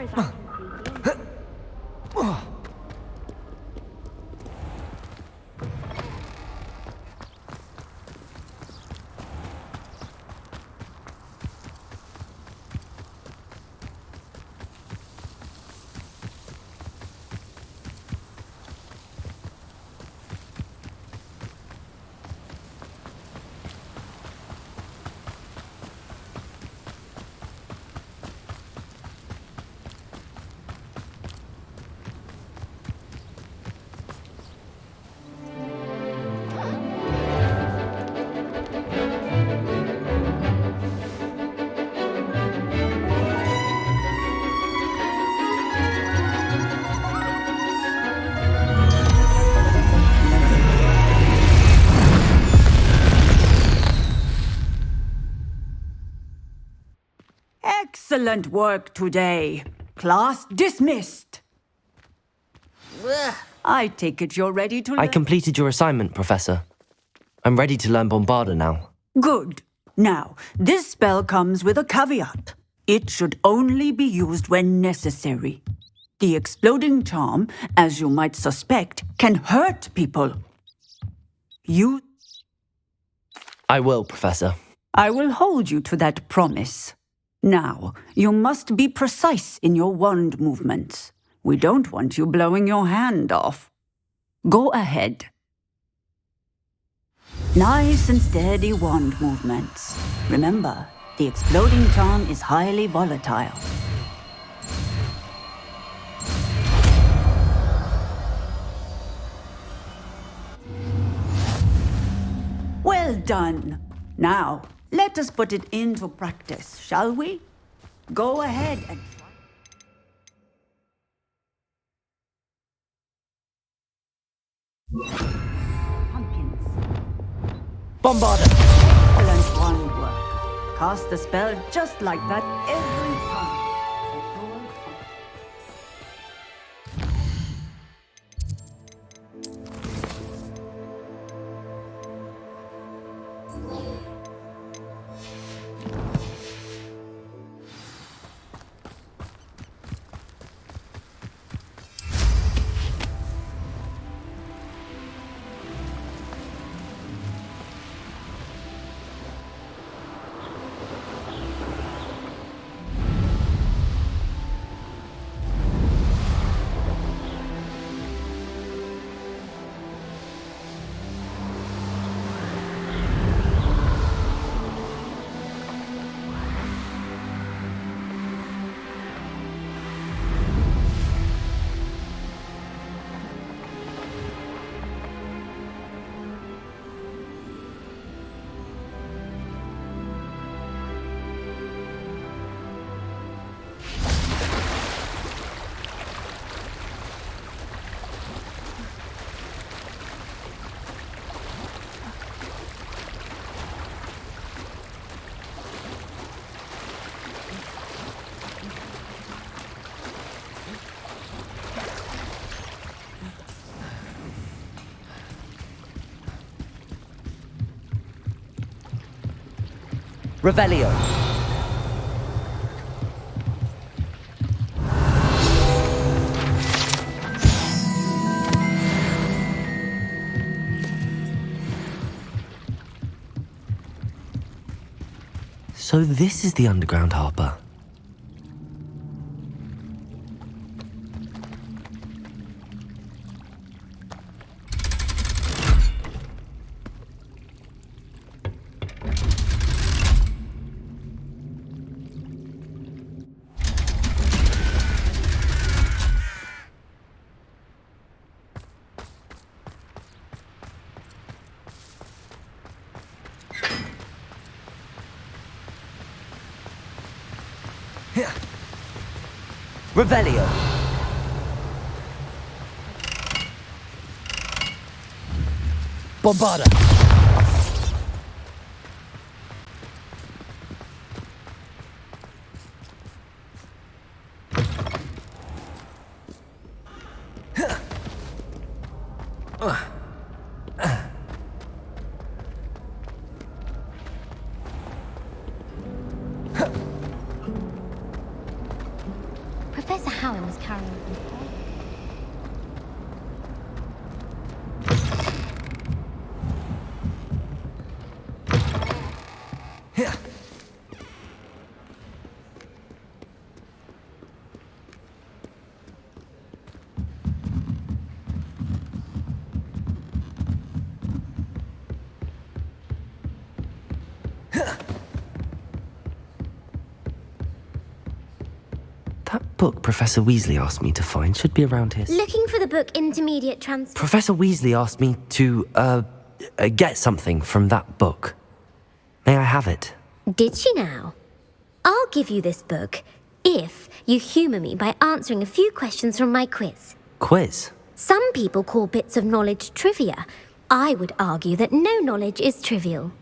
far as I can see, the Excellent work today. Class dismissed. I take it you're ready to learn. I completed your assignment, Professor. I'm ready to learn Bombarda now. Good. Now, this spell comes with a caveat. It should only be used when necessary. The exploding charm, as you might suspect, can hurt people. I will, Professor. I will hold you to that promise. Now, you must be precise in your wand movements. We don't want you blowing your hand off. Go ahead. Nice and steady wand movements. Remember, the exploding charm is highly volatile. Well done. Now, let us put it into practice, shall we? Go ahead and try. Pumpkins. Bombarda! Excellent wand work. Cast the spell just like that every time. Revelio. So this is the underground harbor. Revelio. Bombarda. Professor Howard was carrying them. That book Professor Weasley asked me to find should be around here. Looking for the book Intermediate Transfer. Professor Weasley asked me to, get something from that book. May I have it? Did she now? I'll give you this book if you humour me by answering a few questions from my quiz. Quiz? Some people call bits of knowledge trivia. I would argue that no knowledge is trivial.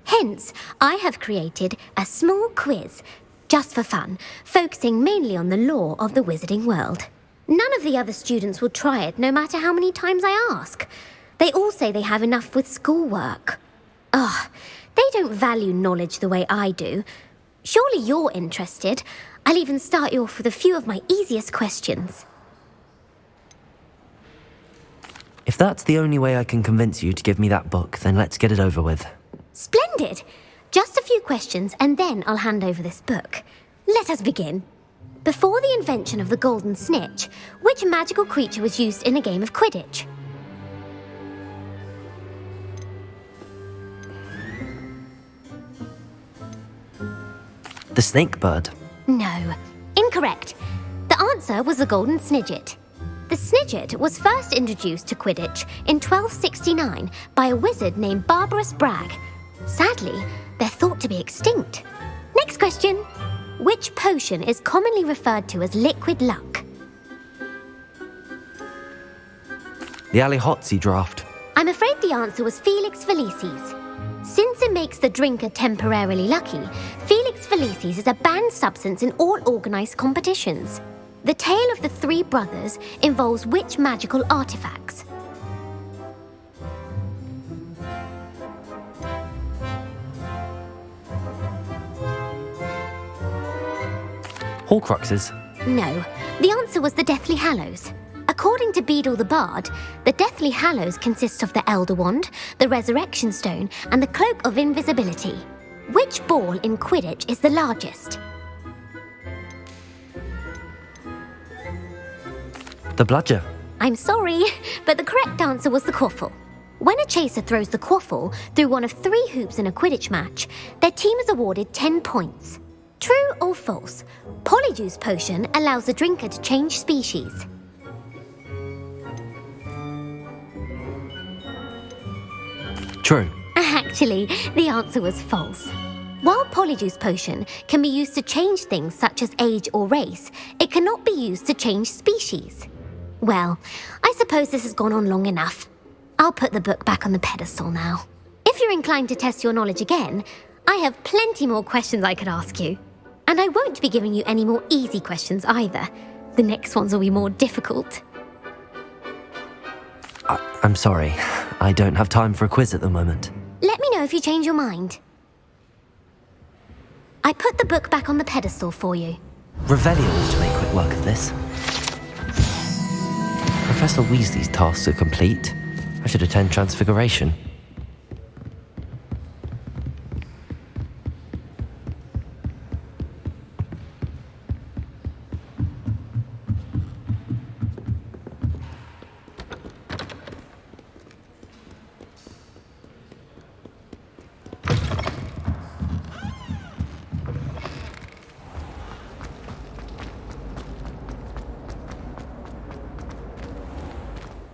Hence, I have created a small quiz, just for fun, focusing mainly on the lore of the wizarding world. None of the other students will try it, no matter how many times I ask. They all say they have enough with schoolwork. They don't value knowledge the way I do. Surely you're interested. I'll even start you off with a few of my easiest questions. If that's the only way I can convince you to give me that book, then let's get it over with. Splendid! Just a few questions and then I'll hand over this book. Let us begin. Before the invention of the golden snitch, which magical creature was used in a game of Quidditch? The snake bird. No, incorrect. The answer was the golden snidget. The snidget was first introduced to Quidditch in 1269 by a wizard named Barbarous Bragg. Sadly, they're thought to be extinct. Next question. Which potion is commonly referred to as liquid luck? The Allihotzi draft. I'm afraid the answer was Felix Felicis. Since it makes the drinker temporarily lucky, Felix Felicis is a banned substance in all organised competitions. The tale of the three brothers involves which magical artifacts? Horcruxes. No, the answer was the Deathly Hallows. According to Beadle the Bard, the Deathly Hallows consists of the Elder Wand, the Resurrection Stone, and the Cloak of Invisibility. Which ball in Quidditch is the largest? The bludger. I'm sorry, but the correct answer was the quaffle. When a chaser throws the quaffle through one of 3 hoops in a Quidditch match, their team is awarded 10 points. True or false? Polyjuice Potion allows the drinker to change species. True. Actually, the answer was false. While Polyjuice Potion can be used to change things such as age or race, it cannot be used to change species. Well, I suppose this has gone on long enough. I'll put the book back on the pedestal now. If you're inclined to test your knowledge again, I have plenty more questions I could ask you. And I won't be giving you any more easy questions either. The next ones will be more difficult. I'm sorry. I don't have time for a quiz at the moment. Let me know if you change your mind. I put the book back on the pedestal for you. Revelio ought to make quick work of this. Professor Weasley's tasks are complete. I should attend Transfiguration.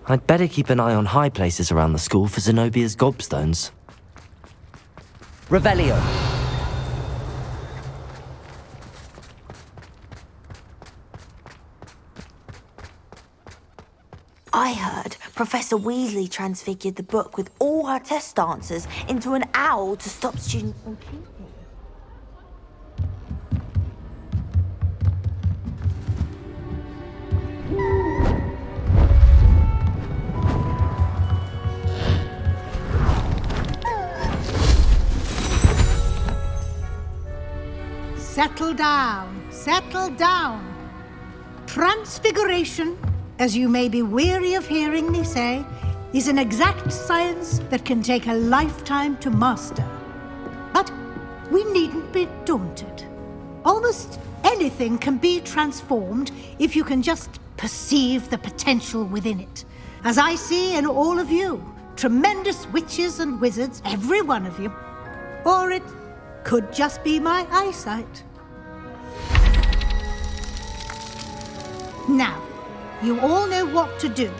I'd better keep an eye on high places around the school for Zenobia's gobstones. Revelio! I heard Professor Weasley transfigured the book with all her test answers into an owl to stop students from cheating. Settle down, settle down. Transfiguration, as you may be weary of hearing me say, is an exact science that can take a lifetime to master. But we needn't be daunted. Almost anything can be transformed if you can just perceive the potential within it. As I see in all of you, tremendous witches and wizards, every one of you. Or it could just be my eyesight. Now, you all know what to do.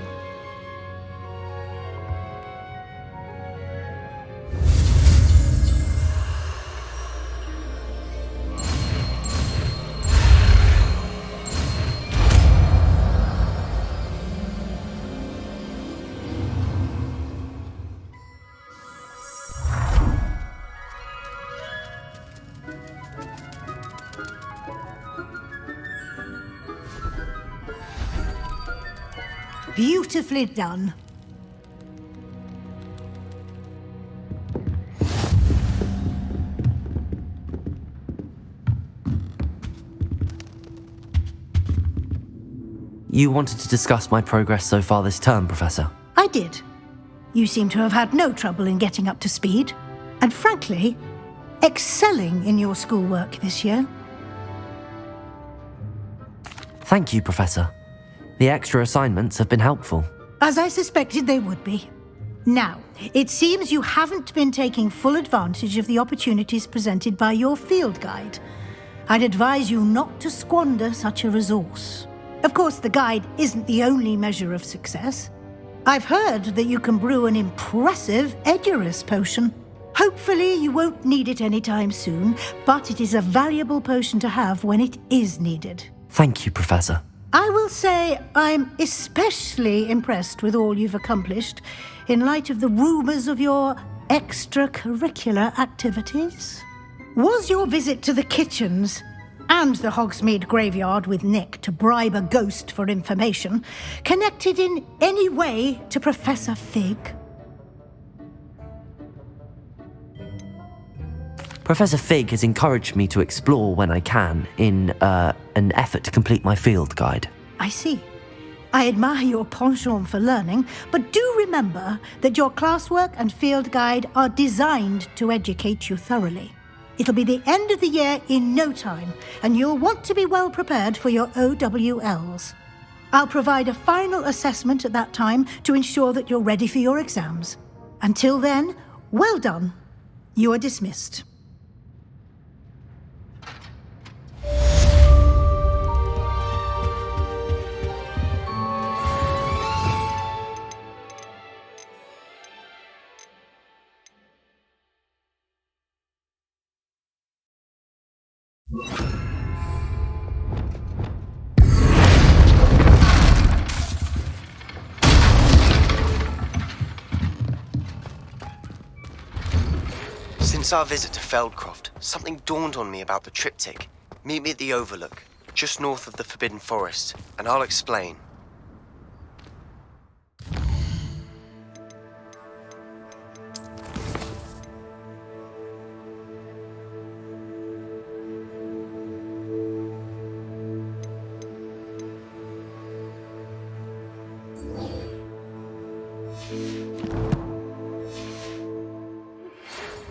Beautifully done. You wanted to discuss my progress so far this term, Professor? I did. You seem to have had no trouble in getting up to speed, and frankly, excelling in your schoolwork this year. Thank you, Professor. The extra assignments have been helpful. As I suspected they would be. Now, it seems you haven't been taking full advantage of the opportunities presented by your field guide. I'd advise you not to squander such a resource. Of course, the guide isn't the only measure of success. I've heard that you can brew an impressive Edurus potion. Hopefully you won't need it anytime soon, but it is a valuable potion to have when it is needed. Thank you, Professor. I will say I'm especially impressed with all you've accomplished in light of the rumors of your extracurricular activities. Was your visit to the kitchens and the Hogsmeade graveyard with Nick to bribe a ghost for information connected in any way to Professor Fig? Professor Fig has encouraged me to explore when I can in an effort to complete my field guide. I see. I admire your penchant for learning, but do remember that your classwork and field guide are designed to educate you thoroughly. It'll be the end of the year in no time, and you'll want to be well prepared for your OWLs. I'll provide a final assessment at that time to ensure that you're ready for your exams. Until then, well done. You are dismissed. Since our visit to Feldcroft, something dawned on me about the triptych. Meet me at the Overlook, just north of the Forbidden Forest, and I'll explain.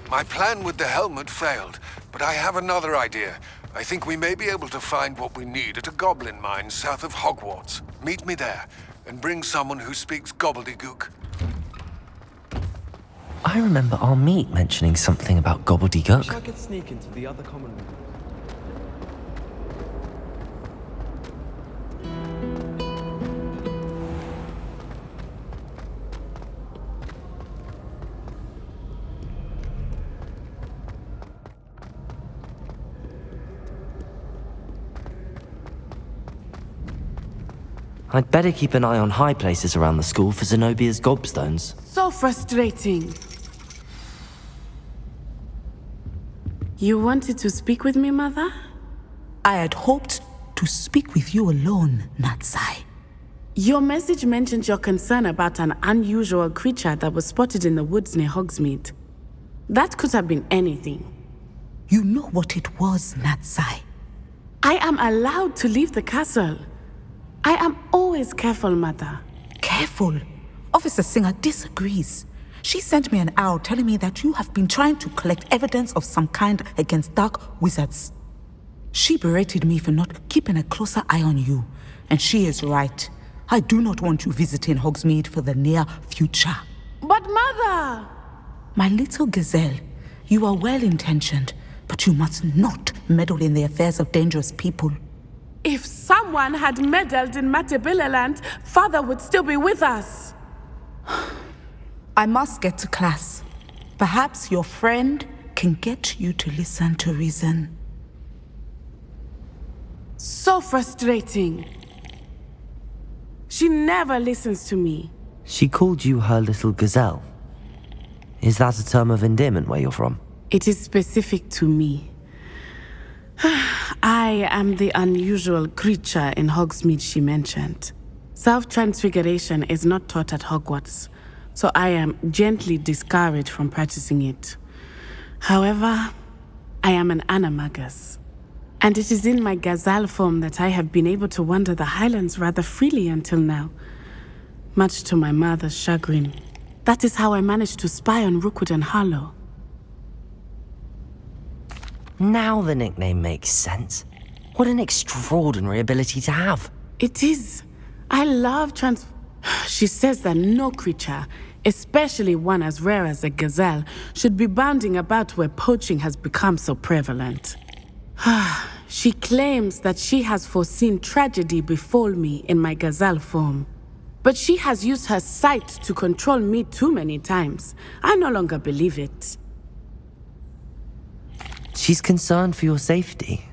My plan with the helmet failed, but I have another idea. I think we may be able to find what we need at a goblin mine south of Hogwarts. Meet me there, and bring someone who speaks gobbledygook. I remember our meet mentioning something about gobbledygook. I could sneak into the other common room. I'd better keep an eye on high places around the school for Zenobia's gobstones. So frustrating. You wanted to speak with me, Mother? I had hoped to speak with you alone, Natsai. Your message mentioned your concern about an unusual creature that was spotted in the woods near Hogsmeade. That could have been anything. You know what it was, Natsai. I am allowed to leave the castle. I am always careful, Mother. Careful. Officer Singer disagrees. She sent me an owl telling me that you have been trying to collect evidence of some kind against dark wizards. She berated me for not keeping a closer eye on you, and she is right. I do not want you visiting Hogsmeade for the near future. But Mother! My little gazelle, you are well-intentioned, but you must not meddle in the affairs of dangerous people. If someone had meddled in Matabeleland, Father would still be with us. I must get to class. Perhaps your friend can get you to listen to reason. So frustrating. She never listens to me. She called you her little gazelle. Is that a term of endearment where you're from? It is specific to me. I am the unusual creature in Hogsmeade she mentioned. Self-transfiguration is not taught at Hogwarts, so I am gently discouraged from practicing it. However, I am an animagus, and it is in my gazelle form that I have been able to wander the Highlands rather freely until now, much to my mother's chagrin. That is how I managed to spy on Rookwood and Harlow. Now the nickname makes sense. What an extraordinary ability to have. It is. I love She says that no creature, especially one as rare as a gazelle, should be bounding about where poaching has become so prevalent. She claims that she has foreseen tragedy befall me in my gazelle form. But she has used her sight to control me too many times. I no longer believe it. She's concerned for your safety.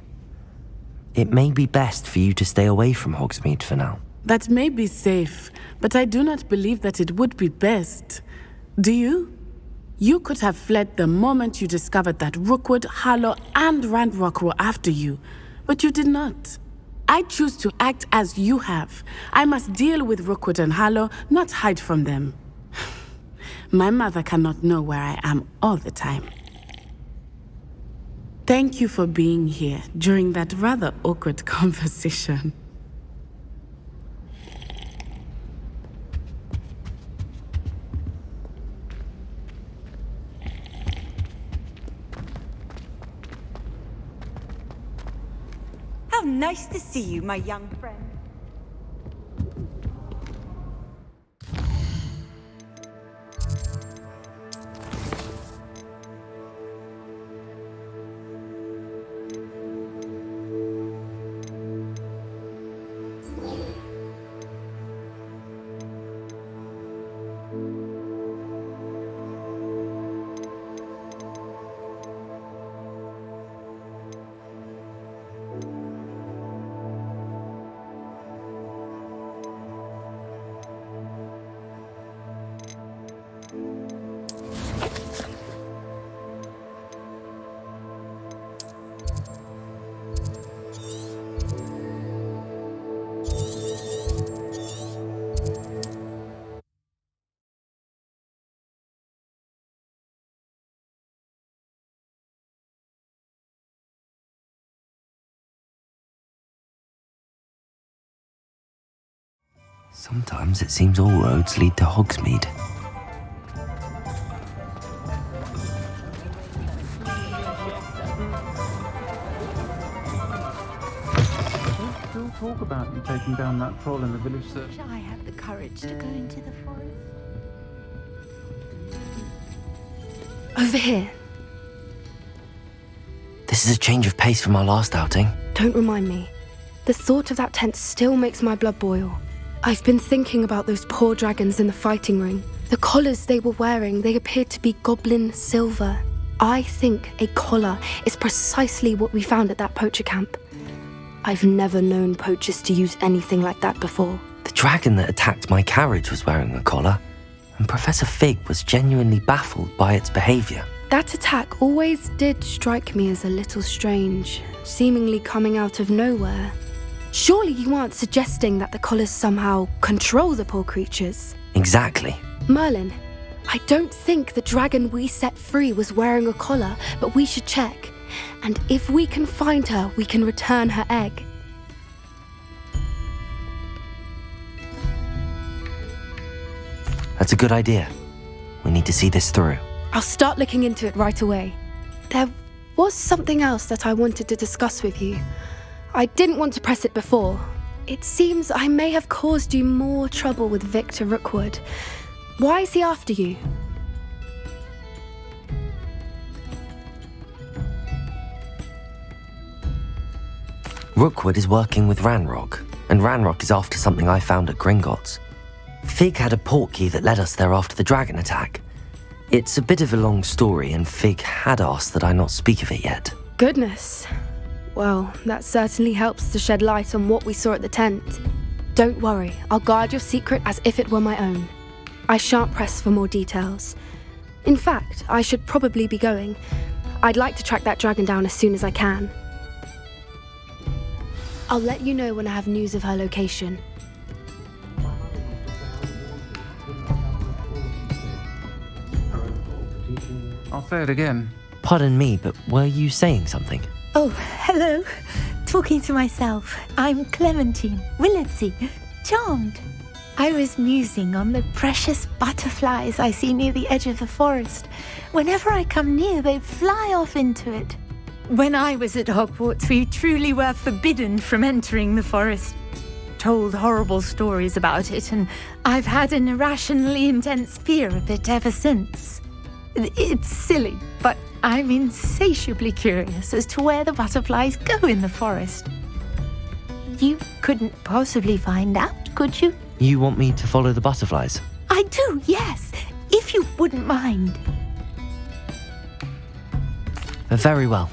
It may be best for you to stay away from Hogsmeade for now. That may be safe, but I do not believe that it would be best. Do you? You could have fled the moment you discovered that Rookwood, Harlow, and Ranrock were after you, but you did not. I choose to act as you have. I must deal with Rookwood and Harlow, not hide from them. My mother cannot know where I am all the time. Thank you for being here during that rather awkward conversation. How nice to see you, my young friend. Sometimes it seems all roads lead to Hogsmeade. Still talk about you taking down that troll in the village, sir. Wish I had the courage to go into the forest. Over here. This is a change of pace from our last outing. Don't remind me. The thought of that tent still makes my blood boil. I've been thinking about those poor dragons in the fighting ring. The collars they were wearing, they appeared to be goblin silver. I think a collar is precisely what we found at that poacher camp. I've never known poachers to use anything like that before. The dragon that attacked my carriage was wearing a collar, and Professor Fig was genuinely baffled by its behavior. That attack always did strike me as a little strange, seemingly coming out of nowhere. Surely you aren't suggesting that the collars somehow control the poor creatures? Exactly. Merlin, I don't think the dragon we set free was wearing a collar, but we should check. And if we can find her, we can return her egg. That's a good idea. We need to see this through. I'll start looking into it right away. There was something else that I wanted to discuss with you. I didn't want to press it before. It seems I may have caused you more trouble with Victor Rookwood. Why is he after you? Rookwood is working with Ranrock, and Ranrock is after something I found at Gringotts. Fig had a portkey that led us there after the dragon attack. It's a bit of a long story, and Fig had asked that I not speak of it yet. Goodness. Well, that certainly helps to shed light on what we saw at the tent. Don't worry, I'll guard your secret as if it were my own. I shan't press for more details. In fact, I should probably be going. I'd like to track that dragon down as soon as I can. I'll let you know when I have news of her location. I'll say it again. Pardon me, but were you saying something? Oh, hello. Talking to myself. I'm Clementine Willardsey. Charmed. I was musing on the precious butterflies I see near the edge of the forest. Whenever I come near, they fly off into it. When I was at Hogwarts, we truly were forbidden from entering the forest. Told horrible stories about it, and I've had an irrationally intense fear of it ever since. It's silly, but I'm insatiably curious as to where the butterflies go in the forest. You couldn't possibly find out, could you? You want me to follow the butterflies? I do, yes, if you wouldn't mind. Very well.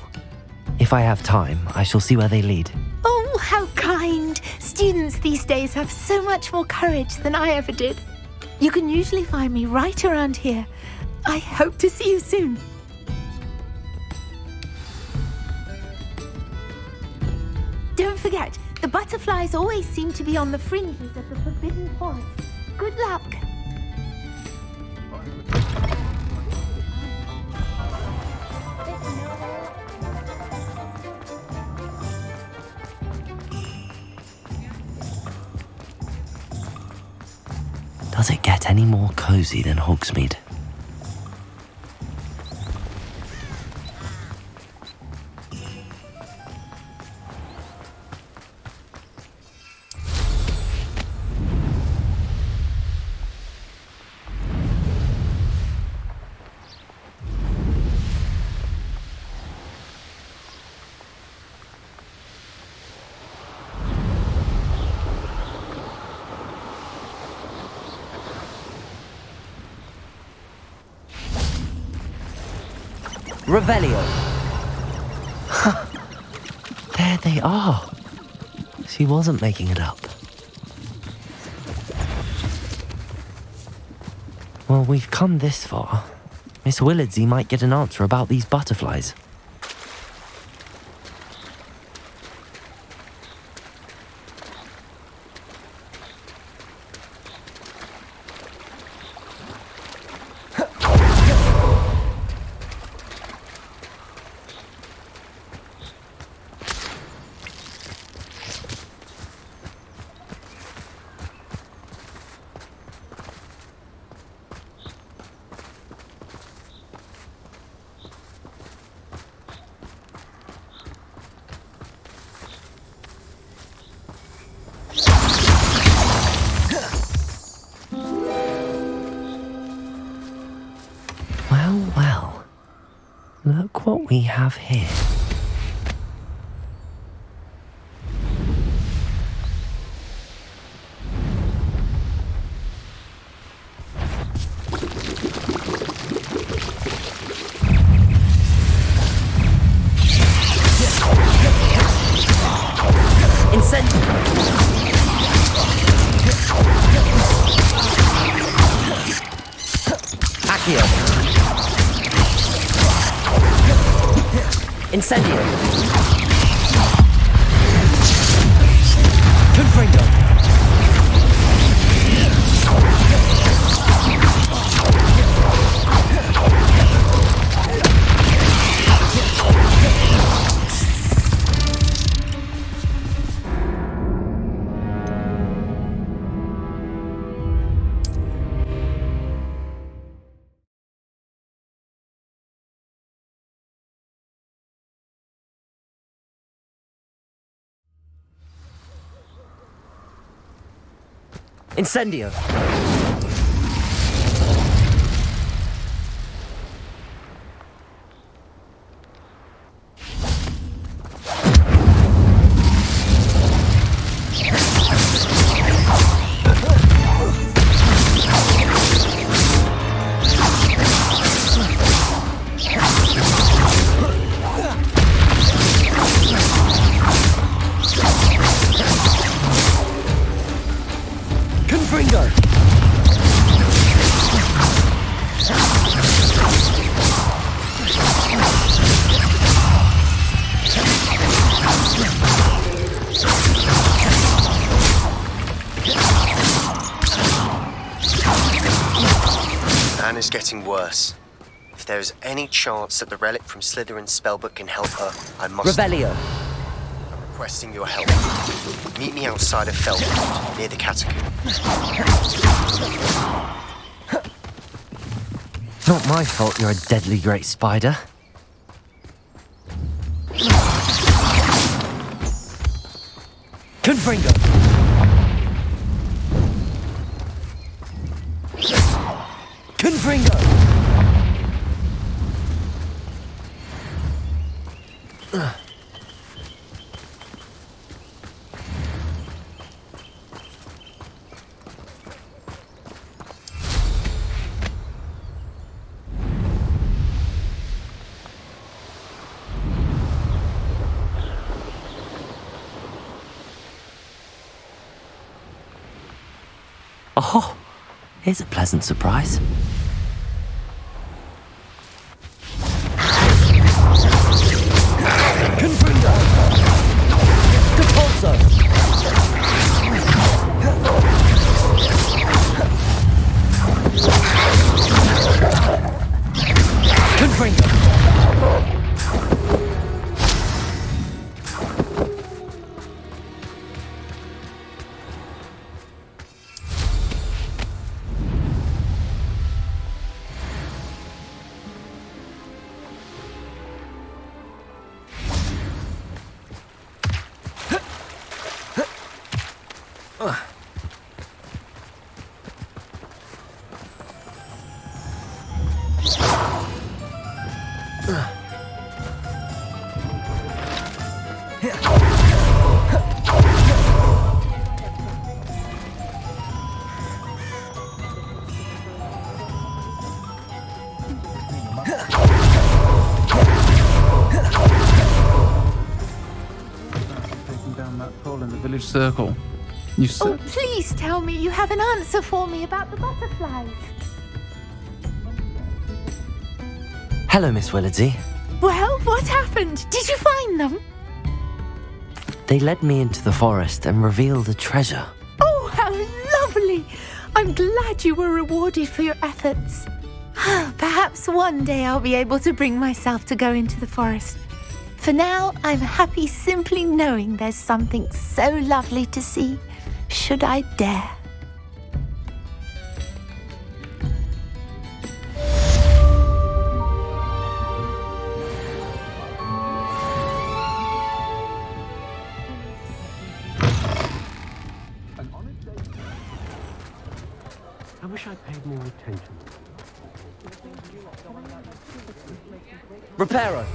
If I have time, I shall see where they lead. Oh, how kind. Students these days have so much more courage than I ever did. You can usually find me right around here. I hope to see you soon. Don't forget, the butterflies always seem to be on the fringes of the Forbidden Forest. Good luck. Does it get any more cozy than Hogsmeade? Revelio. There they are. She wasn't making it up. Well, we've come this far. Miss Willardsey might get an answer about these butterflies. Well, look what we have here. Incendio. Confringo. Incendio! Anna's getting worse. If there is any chance that the relic from Slytherin's spellbook can help her, I must... Revelio! I'm requesting your help. Meet me outside of Feldcroft, near the catacomb. Not my fault you're a deadly great spider. Confringo! Confringo! Oh, here's a pleasant surprise. Confringo! Capulso! Confringo! Circle. You said... Oh, please tell me you have an answer for me about the butterflies. Hello, Miss Willardsey. Well, what happened? Did you find them? They led me into the forest and revealed a treasure. Oh, how lovely! I'm glad you were rewarded for your efforts. Perhaps one day I'll be able to bring myself to go into the forest. For now, I'm happy simply knowing there's something so lovely to see, should I dare. I wish I paid more attention. Reparo!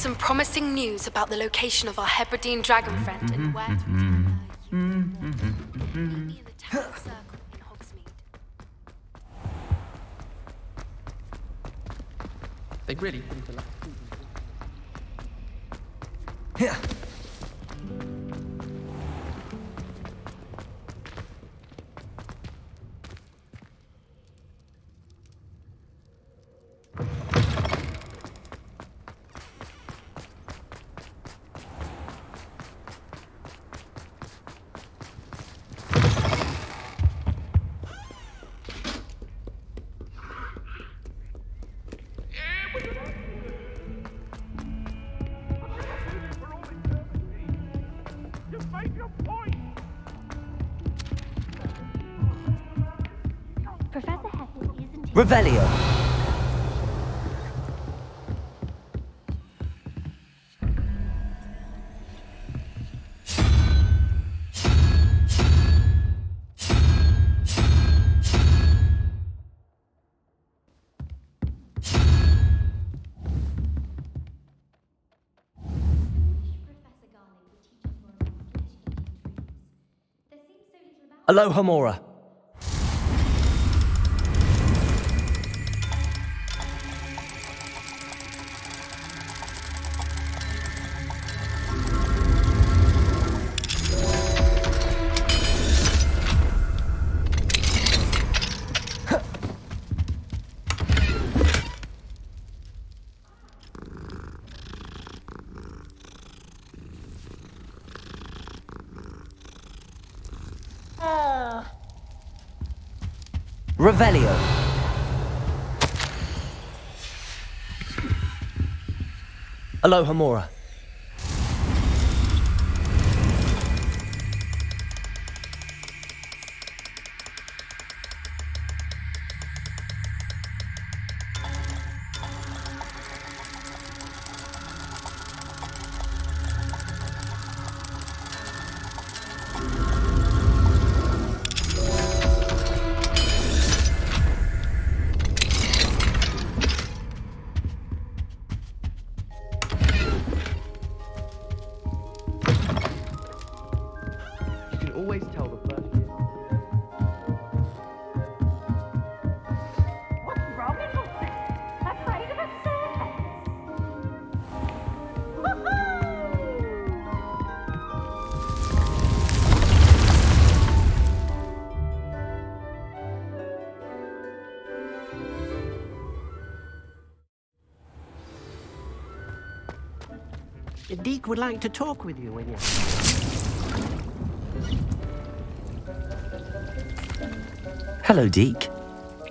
some promising news about the location of our Hebridean dragon friend and where to return her. Meet me in the town circle in Hogsmeade. They really think a lot. Yeah. Revelio. Aloha Mora. Revelio. Aloha Mora. Always tell the first year. What's wrong with all this? Afraid of a staircase? Deke would like to talk with you when you're... Hello, Deke.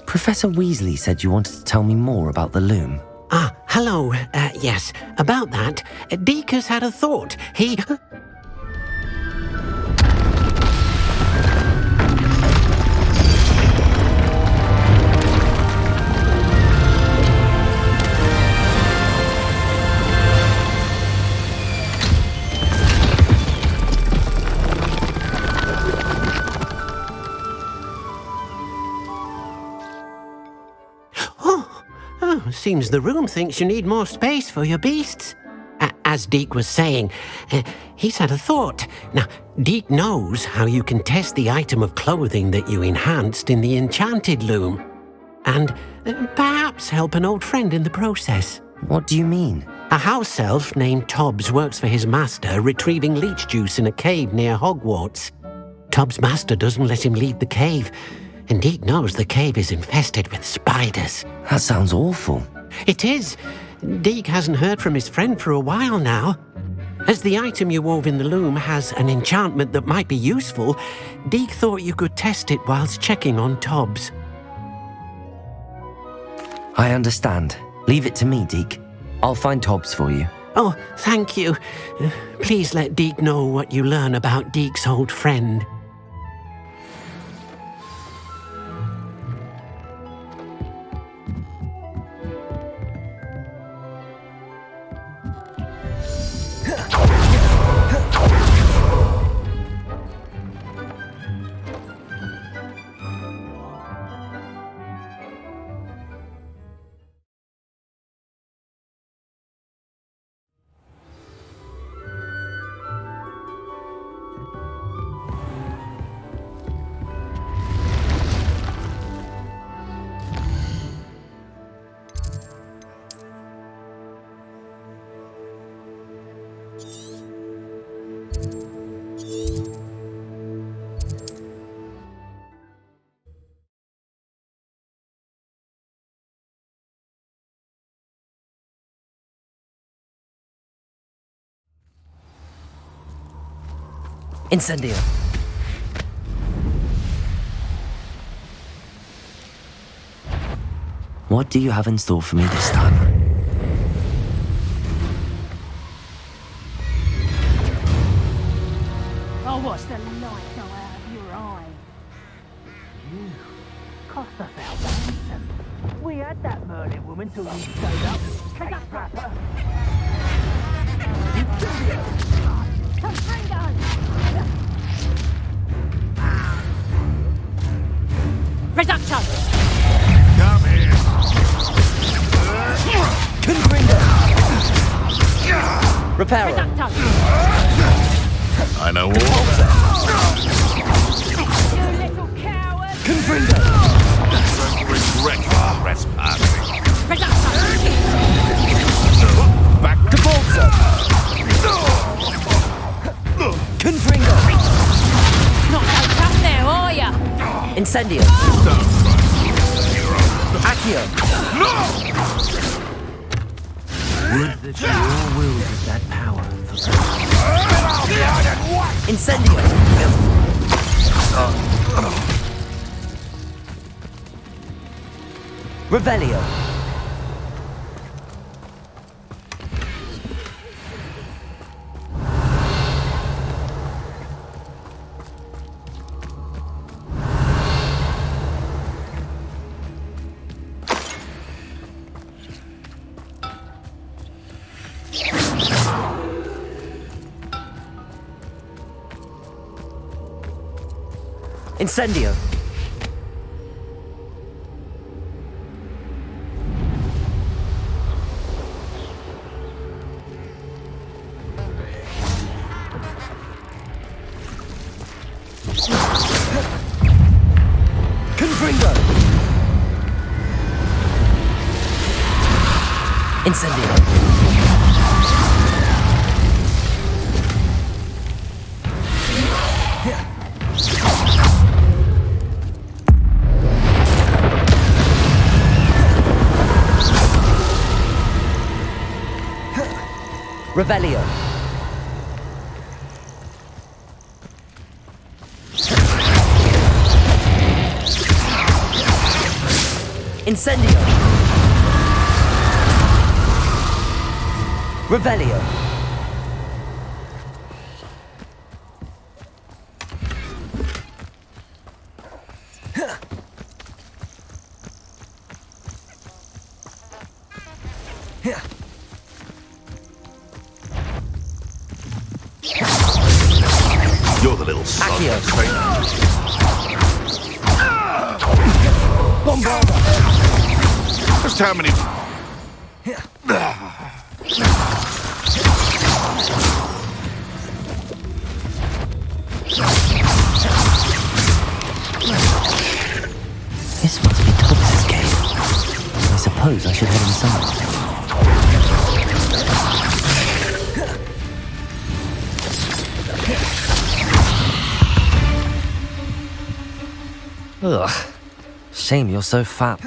Professor Weasley said you wanted to tell me more about the loom. Ah, hello. Yes, about that. Deke has had a thought. He... Seems the room thinks you need more space for your beasts. As Deke was saying, he's had a thought. Now, Deke knows how you can test the item of clothing that you enhanced in the enchanted loom. And perhaps help an old friend in the process. What do you mean? A house elf named Tobbs works for his master retrieving leech juice in a cave near Hogwarts. Tobbs' master doesn't let him leave the cave. And Deke knows the cave is infested with spiders. That sounds awful. It is. Deke hasn't heard from his friend for a while now. As the item you wove in the loom has an enchantment that might be useful, Deke thought you could test it whilst checking on Tobbs. I understand. Leave it to me, Deke. I'll find Tobbs for you. Oh, thank you. Please let Deke know what you learn about Deke's old friend. Incendio. What do you have in store for me this time? Oh, what's the light go out of your eye? You cost us our ransom. We had that Merlin woman till you showed up. Take up Rapper. Reduction! Come here. Confringo. Reparo. I know all You little coward! Confringo. Don't regret your trespassing. Reduction! Back to Bolsa. Confringo. Not so tough now, are ya? Incendio. Accio. Would that you all wielded that power for Incendio. Revelio. Incendio. Confringo. Incendio. Revelio. Incendio. Revelio. You're the little son. Bombarda. Just how many... This must be Tubbs' game. I suppose I should head inside. Ugh. Shame you're so fat.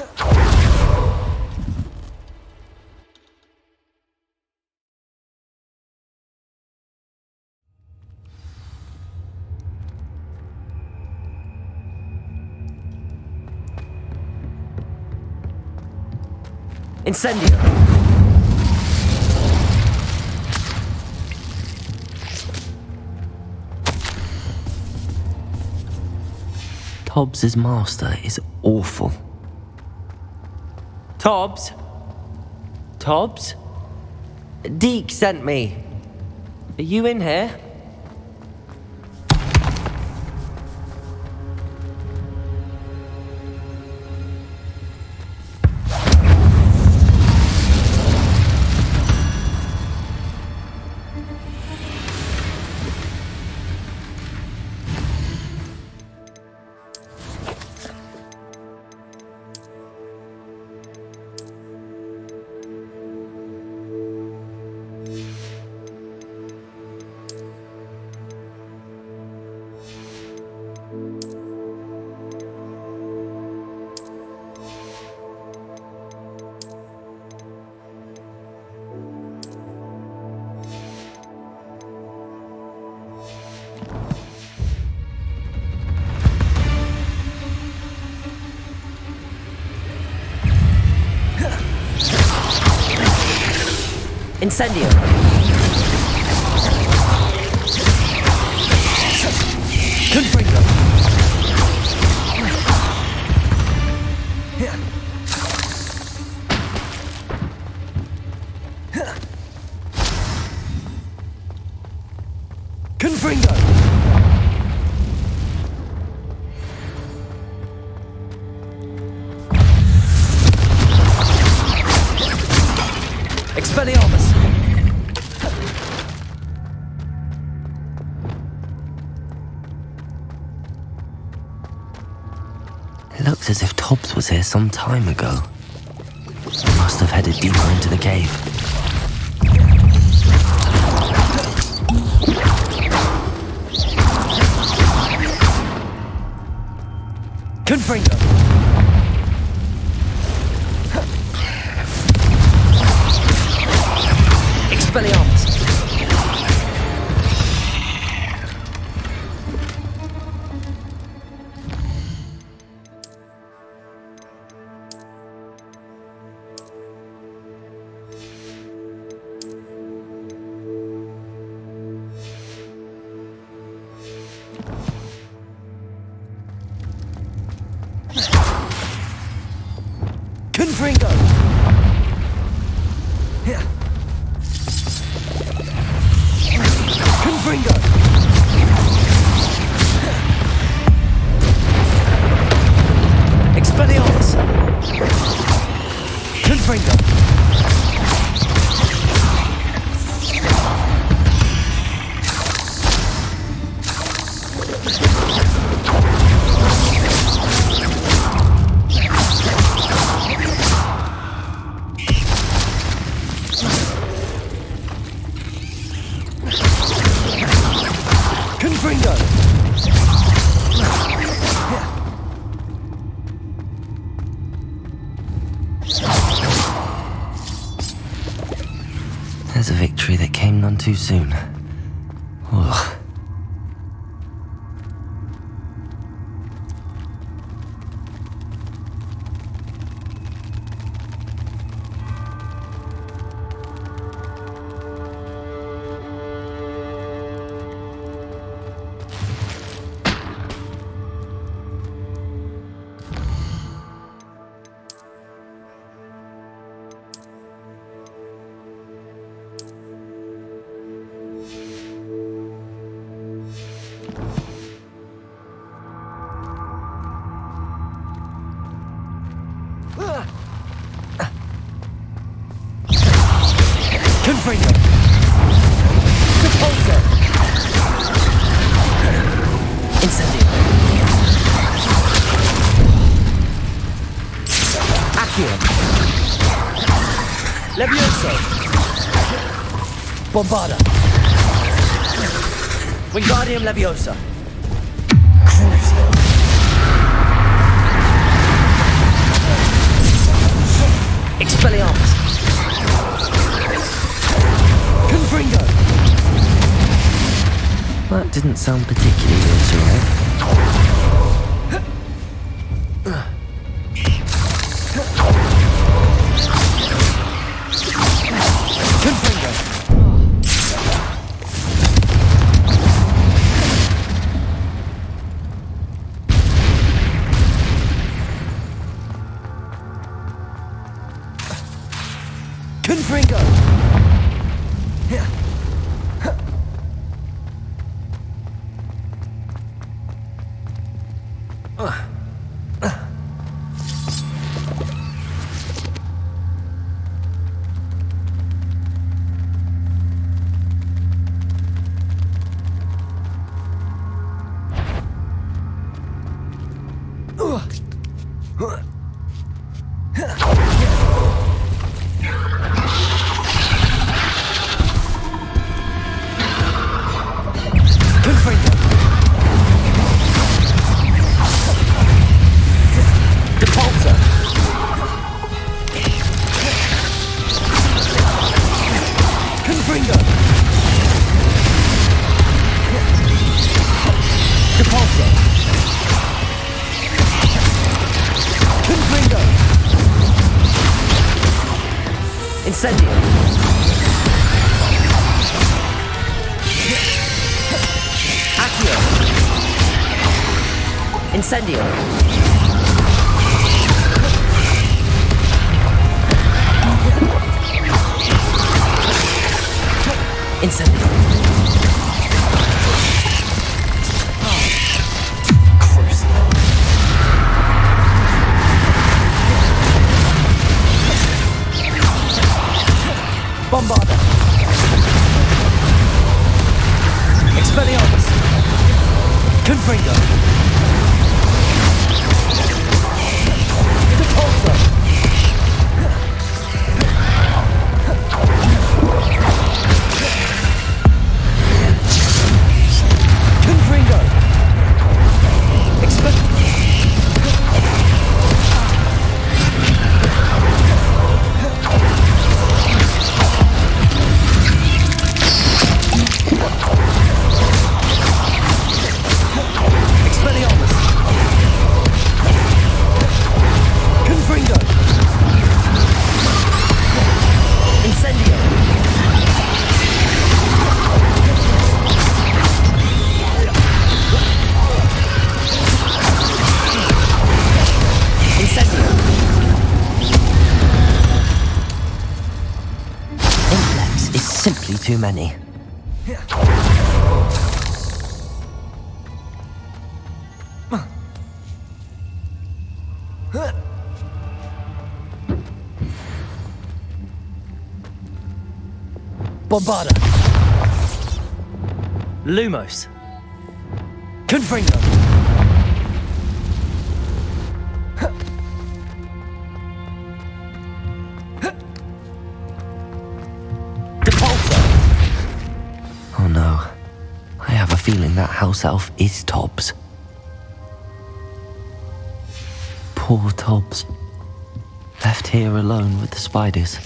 Incendio. Tobbs' master is awful. Tobbs? Tobbs? Deke sent me. Are you in here? Incendio! Confringo! Confringo! Expelliarmus! It looks as if Tobbs was here some time ago. Must have headed deeper into the cave. Confringo! Expelliarmus! Confringo! Confringo! Expelliarmus! Confringo! Confringo! There's a victory that came none too soon. Ugh. Confringo! Repulsor! Incendio! Accio! Levioso! Bombarda! Wingardium Leviosa! Crucio! Expelliarmus! Confringo! That didn't sound particularly reassuring. Confringo! Confringo! Incendio! Incendio! Incendio! Bombarda! Expelliarmus! Confringo! Depulso! Confringo! Expelliarmus! Confringo! Incendio! Incendio! Inflex is simply too many. Bombarda! Lumos! Confringo! Depulso! Oh no. I have a feeling that house elf is Tobbs. Poor Tobbs. Left here alone with the spiders.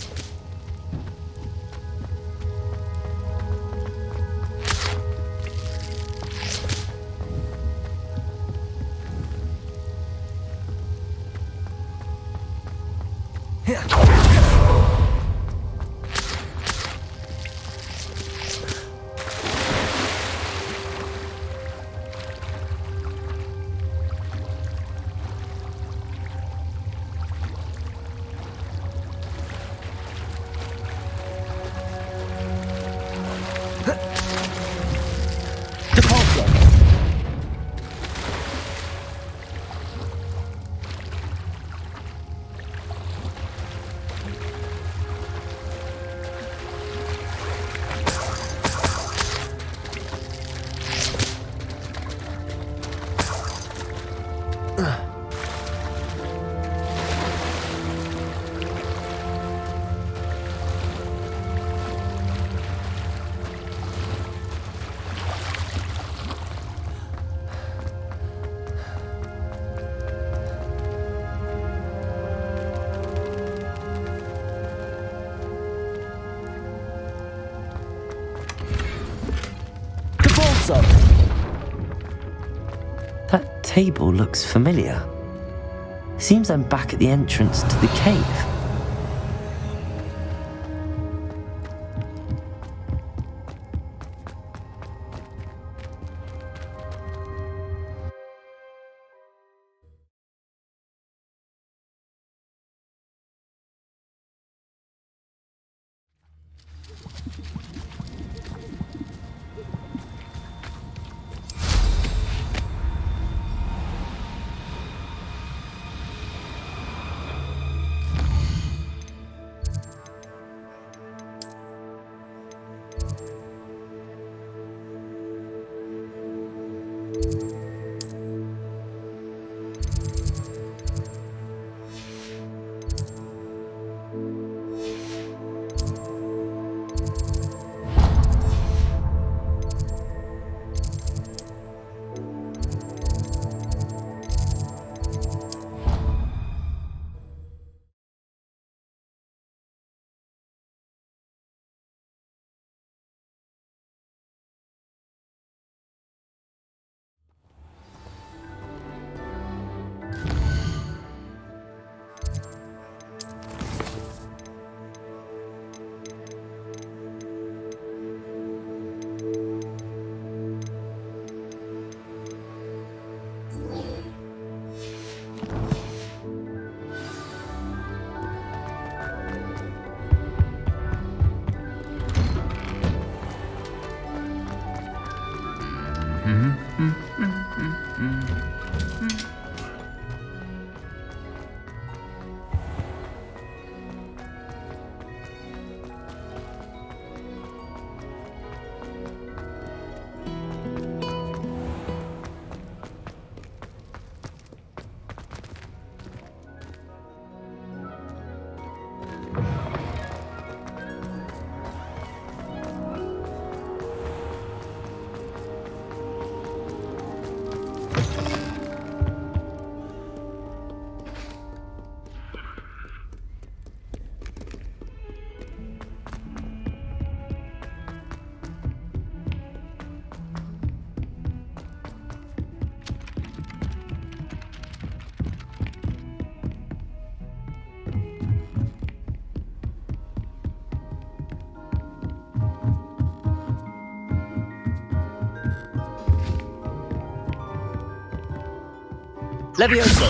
That table looks familiar. Seems I'm back at the entrance to the cave. Levioso!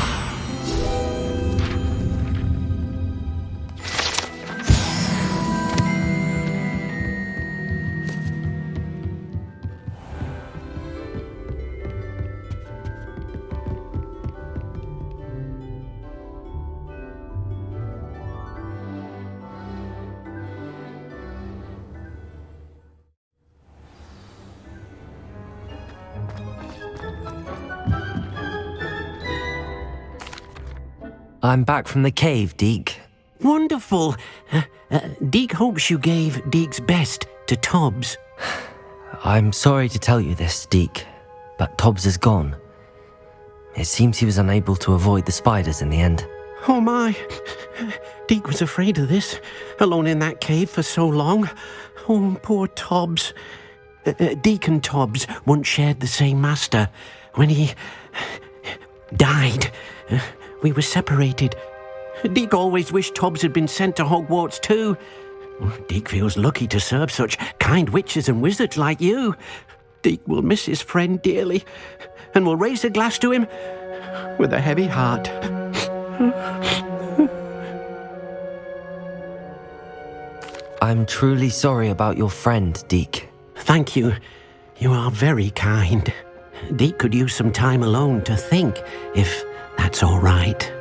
I'm back from the cave, Deke. Wonderful. Deke hopes you gave Deke's best to Tobbs. I'm sorry to tell you this, Deke, but Tobbs is gone. It seems he was unable to avoid the spiders in the end. Oh my. Deke was afraid of this, alone in that cave for so long. Oh, poor Tobbs. Deke and Tobbs once shared the same master. When he died, we were separated. Deke always wished Tobbs had been sent to Hogwarts too. Deke feels lucky to serve such kind witches and wizards like you. Deke will miss his friend dearly, and will raise a glass to him with a heavy heart. I'm truly sorry about your friend, Deke. Thank you. You are very kind. Deke could use some time alone to think, if that's all right.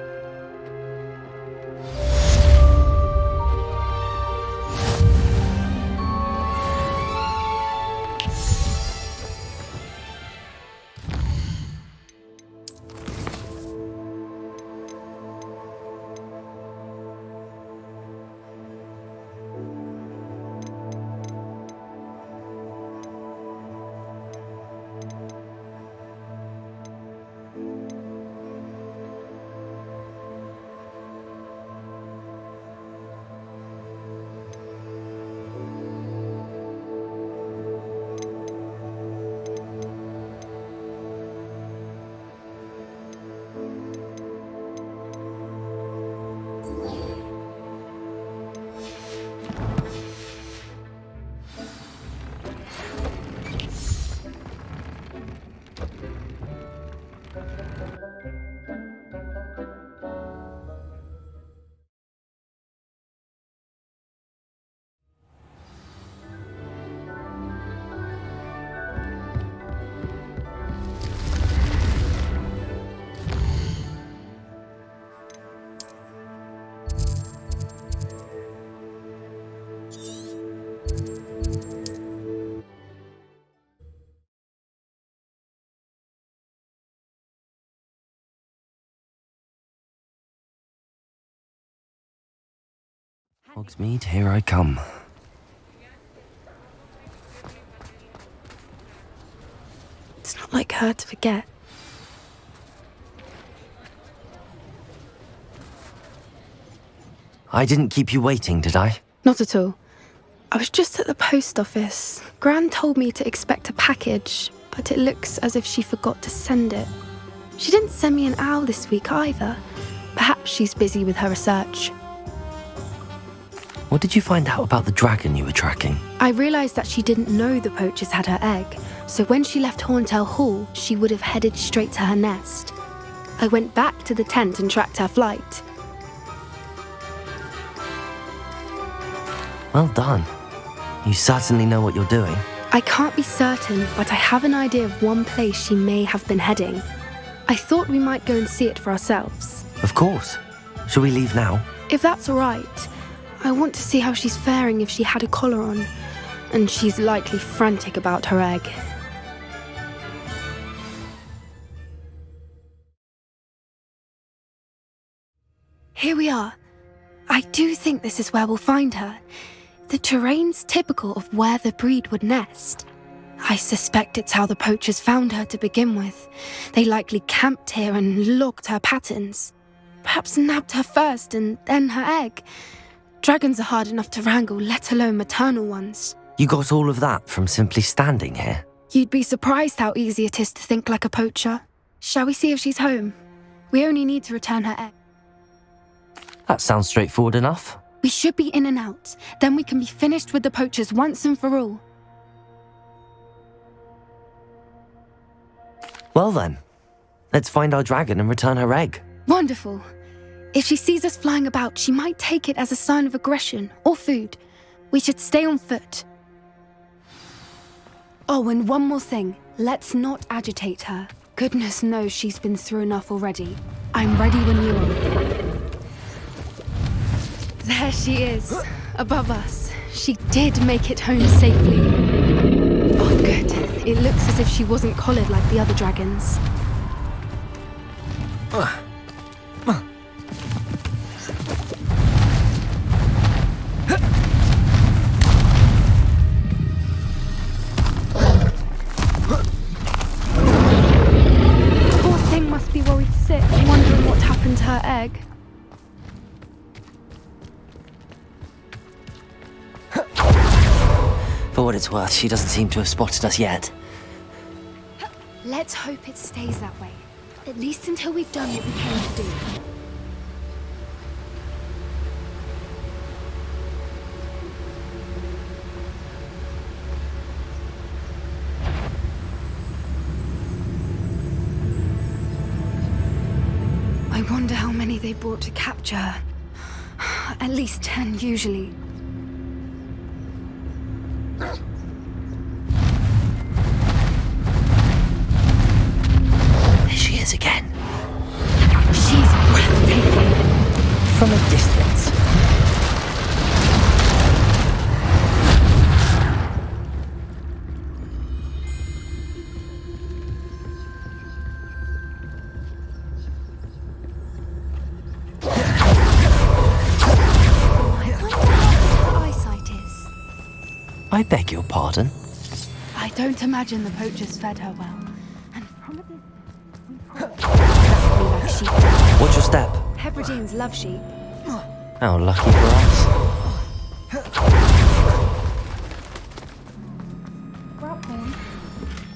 Hogsmeade, here I come. It's not like her to forget. I didn't keep you waiting, did I? Not at all. I was just at the post office. Gran told me to expect a package, but it looks as if she forgot to send it. She didn't send me an owl this week either. Perhaps she's busy with her research. What did you find out about the dragon you were tracking? I realised that she didn't know the poachers had her egg, so when she left Horntail Hall, she would have headed straight to her nest. I went back to the tent and tracked her flight. Well done. You certainly know what you're doing. I can't be certain, but I have an idea of one place she may have been heading. I thought we might go and see it for ourselves. Of course. Shall we leave now? If that's all right, I want to see how she's faring if she had a collar on. And she's likely frantic about her egg. Here we are. I do think this is where we'll find her. The terrain's typical of where the breed would nest. I suspect it's how the poachers found her to begin with. They likely camped here and logged her patterns. Perhaps nabbed her first and then her egg. Dragons are hard enough to wrangle, let alone maternal ones. You got all of that from simply standing here? You'd be surprised how easy it is to think like a poacher. Shall we see if she's home? We only need to return her egg. That sounds straightforward enough. We should be in and out. Then we can be finished with the poachers once and for all. Well then, let's find our dragon and return her egg. Wonderful. If she sees us flying about, she might take it as a sign of aggression or food. We should stay on foot. Oh, and one more thing. Let's not agitate her. Goodness knows she's been through enough already. I'm ready when you are. There she is, above us. She did make it home safely. Oh, good. It looks as if she wasn't collared like the other dragons. Poor thing must be worried sick, wondering what happened to her egg. For what it's worth, she doesn't seem to have spotted us yet. Let's hope it stays that way. At least until we've done what we came to do. I wonder how many they brought to capture her. At least 10 usually. There she is again. She's breathtaking. From a distance. I beg your pardon? I don't imagine the poachers fed her well. And from a distance, exactly like sheep. What's your step? Hebrideans love sheep. How lucky for us.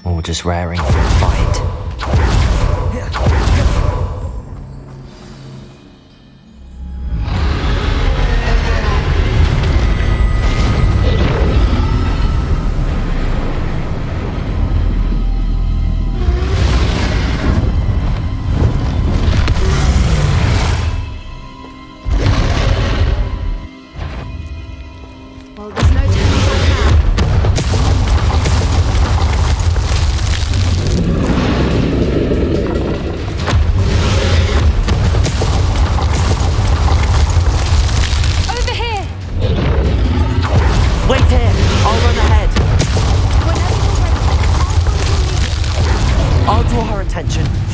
Or just raring for a fight.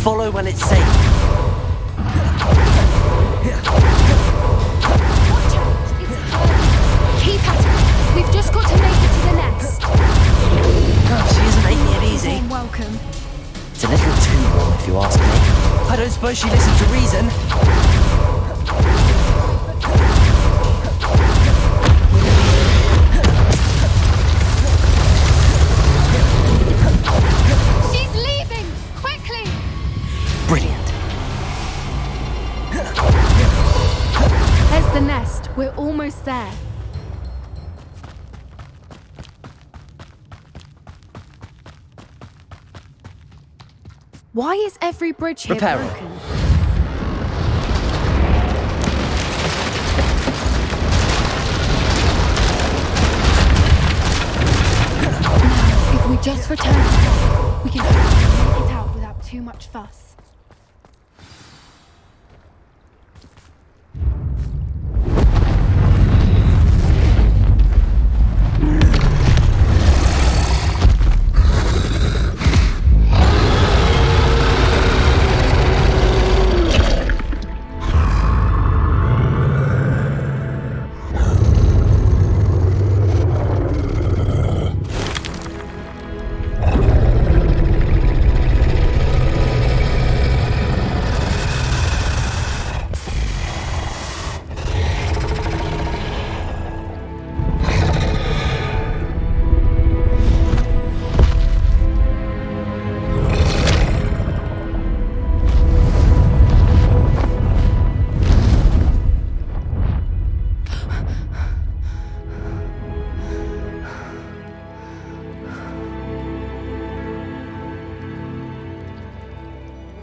Follow when it's safe. Watch out! It's her. Keep at it. We've just got to make it to the nest. She isn't making it easy. Warm welcome. It's a little too warm, if you ask me. I don't suppose she listened to reason. We're almost there. Why is every bridge here broken? Now, Just return to bed. We can make it out without too much fuss.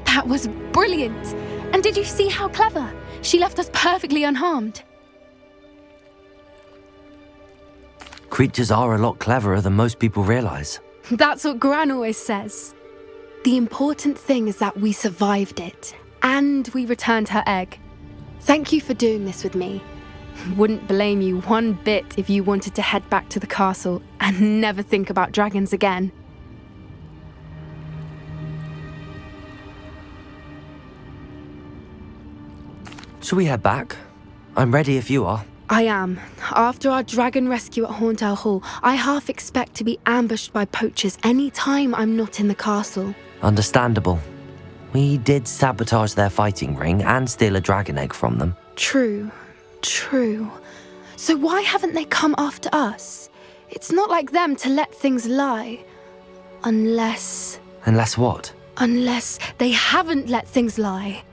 That was brilliant! And did you see how clever? She left us perfectly unharmed. Creatures are a lot cleverer than most people realize. That's what Gran always says. The important thing is that we survived it, and we returned her egg. Thank you for doing this with me. Wouldn't blame you one bit if you wanted to head back to the castle and never think about dragons again. Shall we head back? I'm ready if you are. I am. After our dragon rescue at Hauntow Hall, I half expect to be ambushed by poachers any time I'm not in the castle. Understandable. We did sabotage their fighting ring and steal a dragon egg from them. True. So why haven't they come after us? It's not like them to let things lie. Unless what? Unless they haven't let things lie.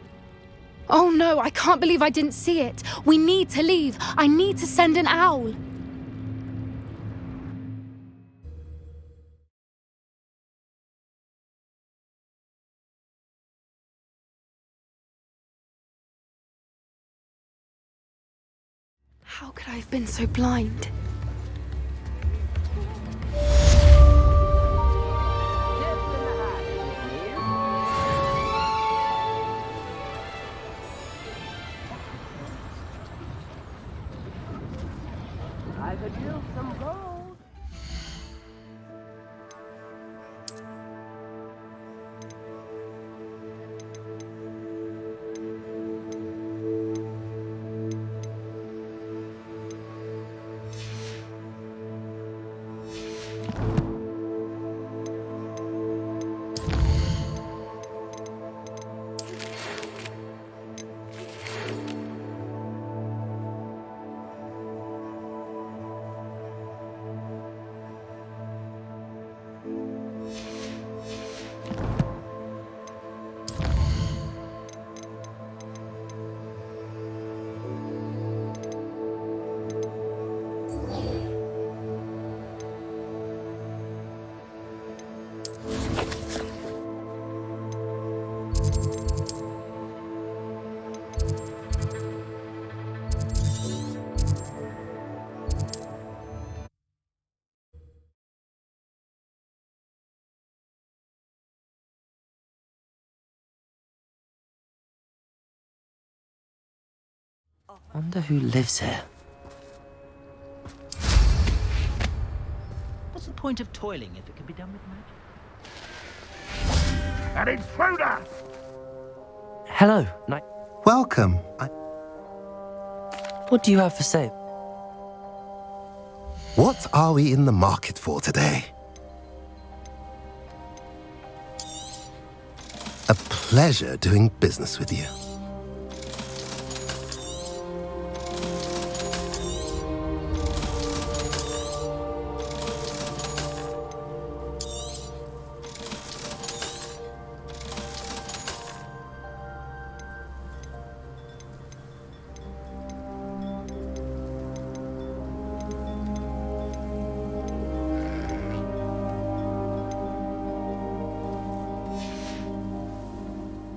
Oh no, I can't believe I didn't see it. We need to leave. I need to send an owl. How could I have been so blind? I could use some gold. Wonder who lives here. What's the point of toiling if it can be done with magic? An intruder! Hello. Welcome. What do you have for sale? What are we in the market for today? A pleasure doing business with you.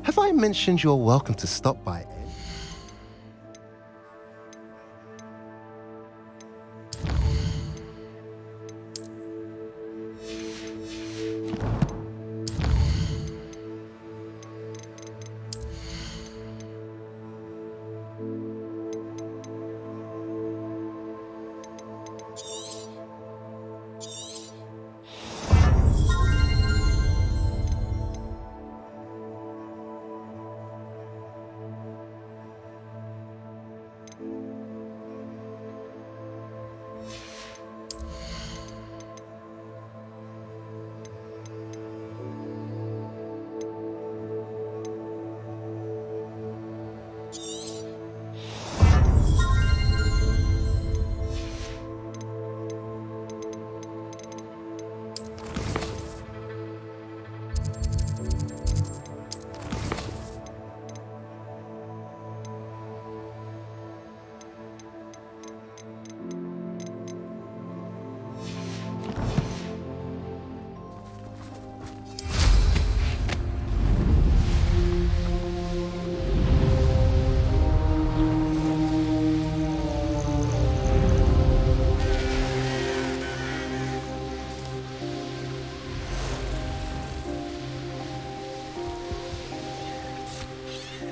Have I mentioned you're welcome to stop by?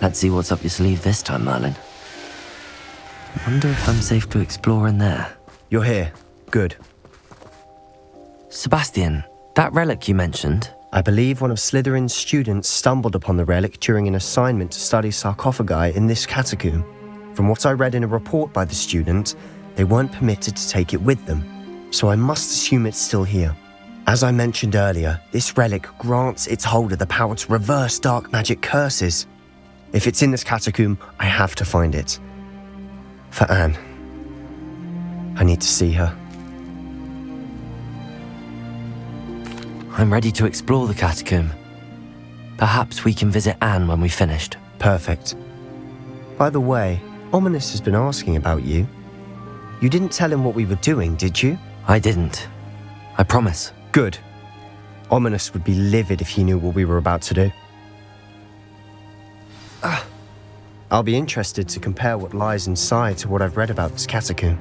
Let's see what's up your sleeve this time, Merlin. I wonder if I'm safe to explore in there. You're here. Good. Sebastian, that relic you mentioned... I believe one of Slytherin's students stumbled upon the relic during an assignment to study sarcophagi in this catacomb. From what I read in a report by the student, they weren't permitted to take it with them, so I must assume it's still here. As I mentioned earlier, this relic grants its holder the power to reverse dark magic curses. If it's in this catacomb, I have to find it. For Anne. I need to see her. I'm ready to explore the catacomb. Perhaps we can visit Anne when we've finished. Perfect. By the way, Ominous has been asking about you. You didn't tell him what we were doing, did you? I didn't. I promise. Good. Ominous would be livid if he knew what we were about to do. I'll be interested to compare what lies inside to what I've read about this catacomb.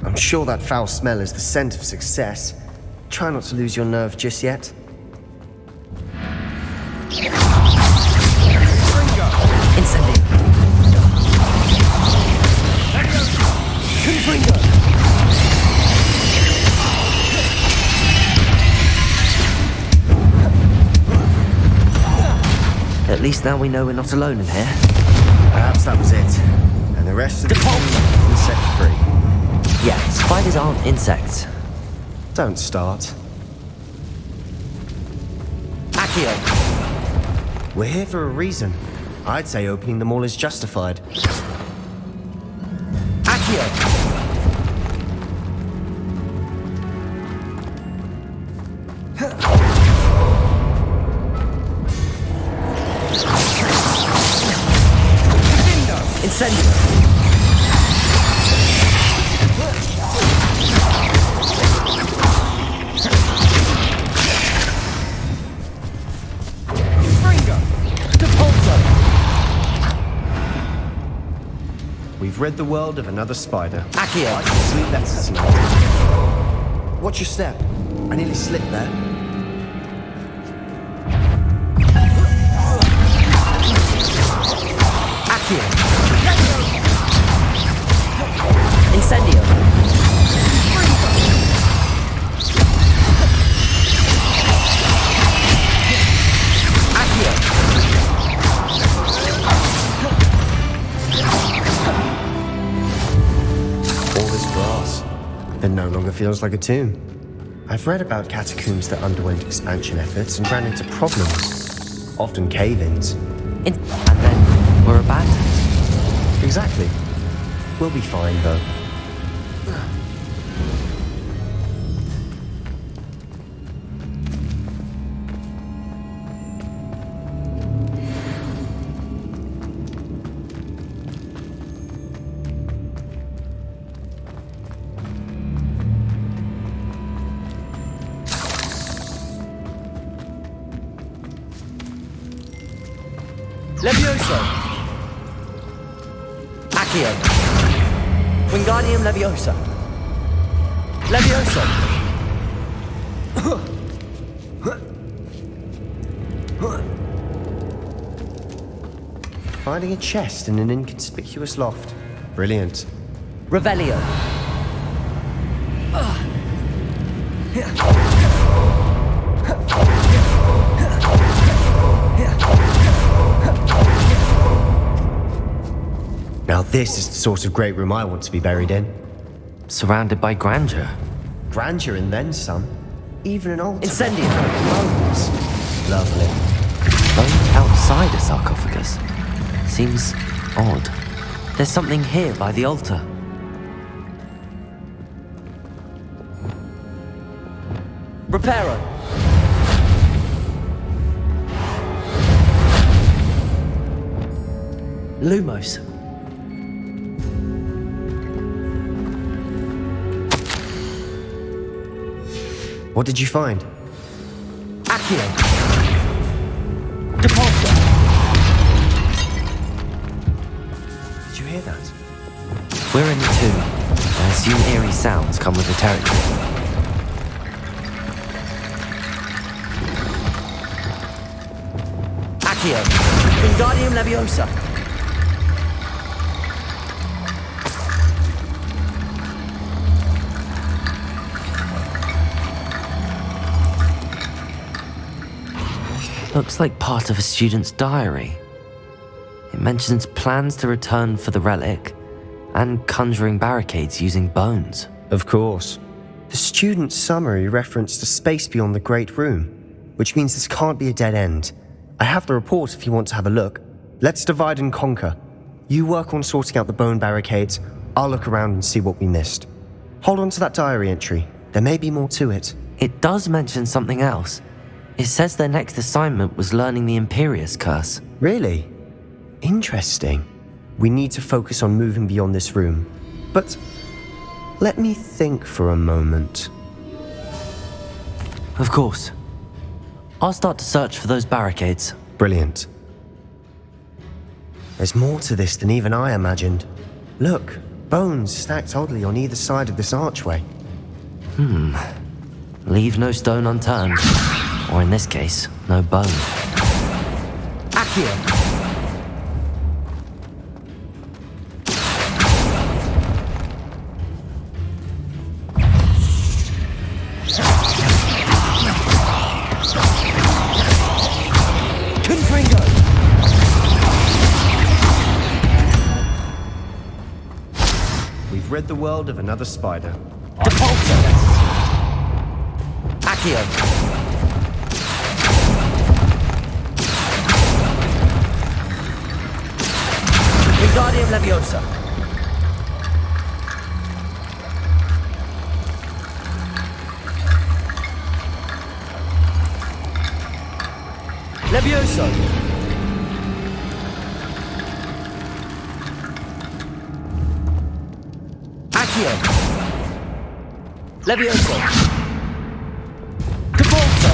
I'm sure that foul smell is the scent of success. Try not to lose your nerve just yet. Incendio. Confringo! At least now we know we're not alone in here. Perhaps that was it. And the rest of the insect-free. Yeah, spiders aren't insects. Don't start. Accio! We're here for a reason. I'd say opening them all is justified. Accio! Incendio! We've rid the world of another spider. Accio! I can sleep better tonight. Watch your step. I nearly slipped there. Accio! Incendio! Accio! All this grass. It no longer feels like a tomb. I've read about catacombs that underwent expansion efforts and ran into problems. Often cave-ins. And then we're abandoned. Exactly. We'll be fine, though. Levioso! Accio! Wingardium Leviosa! Leviosa! Finding a chest in an inconspicuous loft. Brilliant. Revelio! Now this is the sort of great room I want to be buried in. Surrounded by grandeur. Grandeur and then some. Even an altar. Incendio! Bones. Lovely. Bones outside a sarcophagus. Seems odd. There's something here by the altar. Reparo! Lumos. What did you find? Accio! Depulso! Did you hear that? We're in the tomb. There's assume eerie sounds come with the territory. Accio, Wingardium Leviosa. Looks like part of a student's diary. It mentions plans to return for the relic and conjuring barricades using bones. Of course. The student's summary referenced a space beyond the Great Room, which means this can't be a dead end. I have the report if you want to have a look. Let's divide and conquer. You work on sorting out the bone barricades, I'll look around and see what we missed. Hold on to that diary entry. There may be more to it. It does mention something else. It says their next assignment was learning the Imperious Curse. Really? Interesting. We need to focus on moving beyond this room. But let me think for a moment. Of course. I'll start to search for those barricades. Brilliant. There's more to this than even I imagined. Look, bones stacked oddly on either side of this archway. Leave no stone unturned. Or in this case, no bone. Accio. Confringo. We've rid the world of another spider. Depulso. Accio. Wingardium Leviosa. Levioso. Accio. Levioso. Depulso.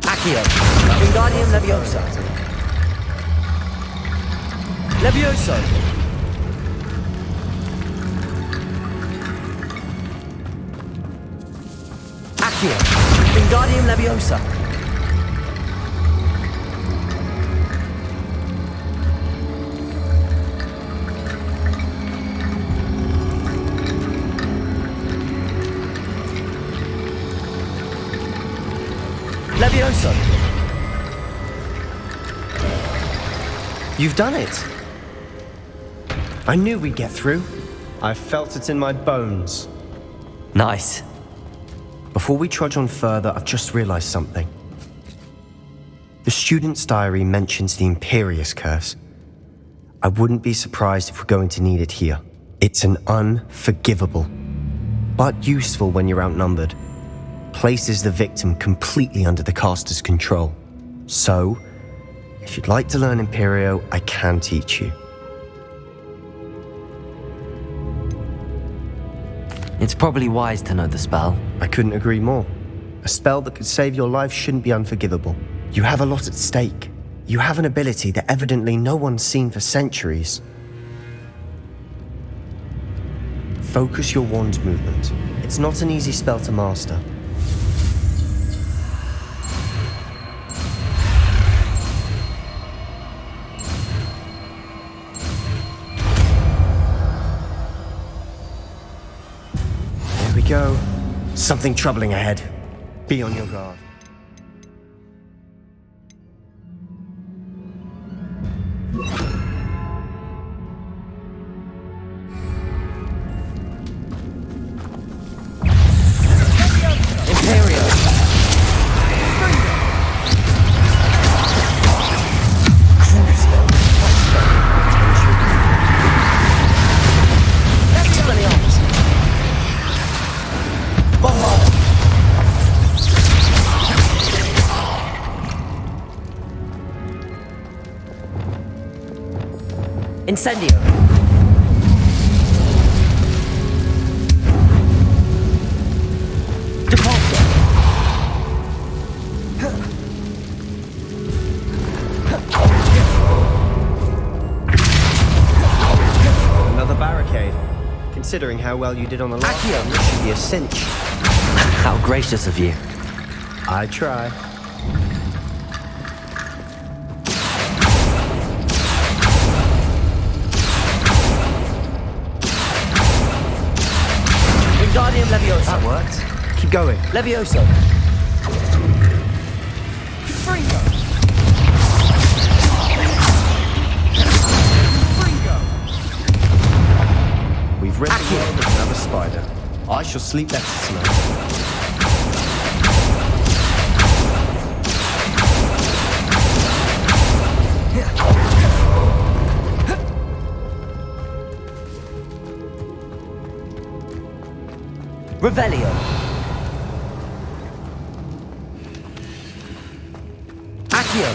Accio. Wingardium Leviosa. Levioso. Accio. Wingardium Leviosa. Levioso. You've done it. I knew we'd get through. I felt it in my bones. Nice. Before we trudge on further, I've just realized something. The student's diary mentions the Imperious Curse. I wouldn't be surprised if we're going to need it here. It's an unforgivable, but useful when you're outnumbered. Places the victim completely under the caster's control. So, if you'd like to learn Imperio, I can teach you. It's probably wise to know the spell. I couldn't agree more. A spell that could save your life shouldn't be unforgivable. You have a lot at stake. You have an ability that evidently no one's seen for centuries. Focus your wand movement. It's not an easy spell to master. There we go. Something troubling ahead. Be on your guard. Incendio. Depulso. Another barrel. barricade. Considering how well you did on the last one, this should be a cinch. How gracious of you. I try. Wingardium Leviosa. That worked. Keep going. Leviosa. We've rid the world of another spider. I shall sleep better tonight. Revelio. Accio.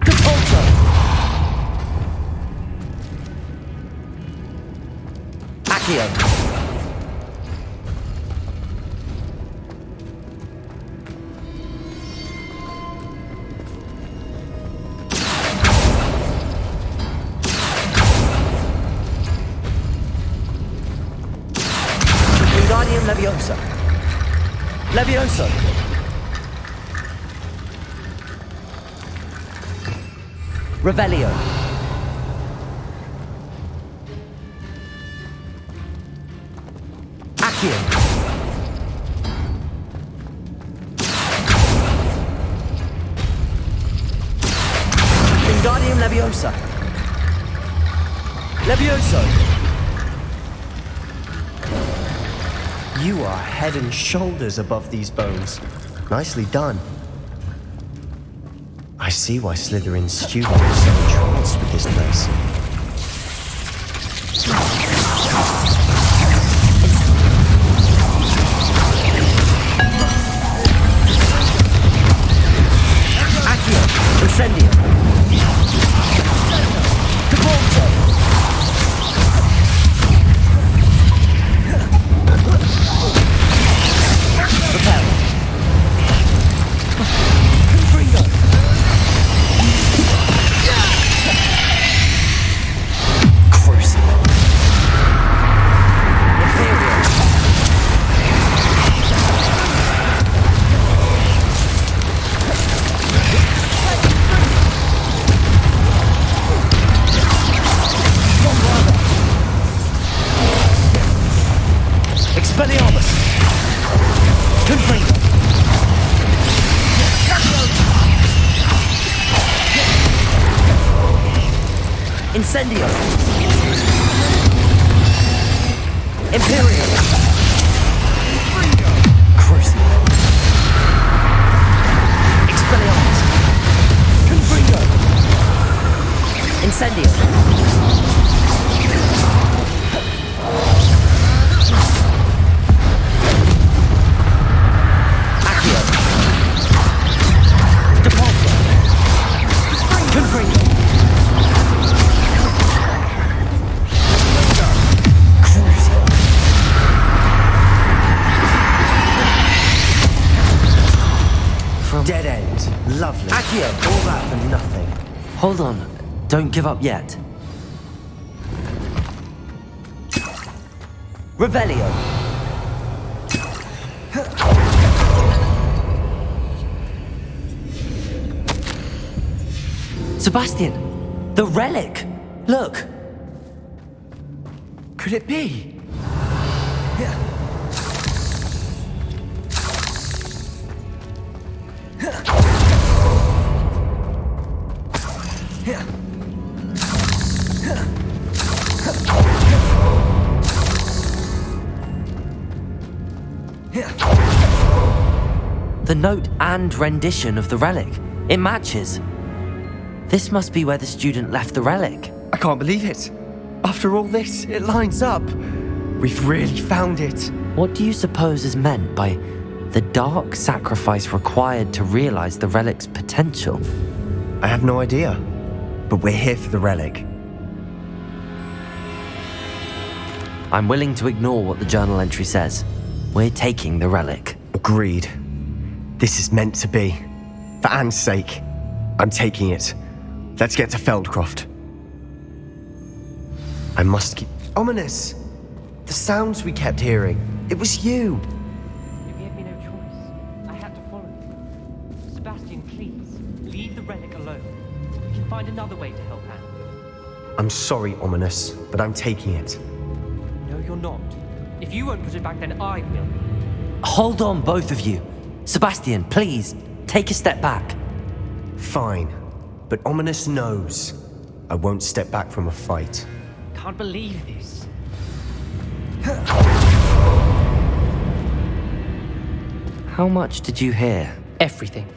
Depulso. Accio. Wingardium Leviosa. Leviosa. Revelio. Accio. Wingardium Leviosa. Levioso. You are head and shoulders above these bones. Nicely done. I see why Slytherin's students are so entranced with this place. Accio. Incendio. Depulso. Repel. Confringo. Crucible. Ethereal. Expelliarmus. Confringo. Incendio. Imperial. Crucible. Expelliarmus. Confringo. Incendio. Accio. Depulso. Confringo. Crucible. Dead end. Lovely. Accio. All that for nothing. Hold on. Don't give up yet. Revelio. Sebastian! The relic! Look! Could it be? The note and rendition of the relic. It matches. This must be where the student left the relic. I can't believe it. After all this, it lines up. We've really found it. What do you suppose is meant by the dark sacrifice required to realize the relic's potential? I have no idea. But we're here for the relic. I'm willing to ignore what the journal entry says. We're taking the relic. Agreed. This is meant to be. For Anne's sake, I'm taking it. Let's get to Feldcroft. I must keep... Ominous! The sounds we kept hearing. It was you! You gave me no choice. I had to follow you. Sebastian, please, leave the relic alone. We can find another way to help Anne. I'm sorry, Ominous, but I'm taking it. No, you're not. If you won't put it back, then I will. Hold on, both of you. Sebastian, please, take a step back. Fine, but Ominous knows I won't step back from a fight. Can't believe this. How much did you hear? Everything.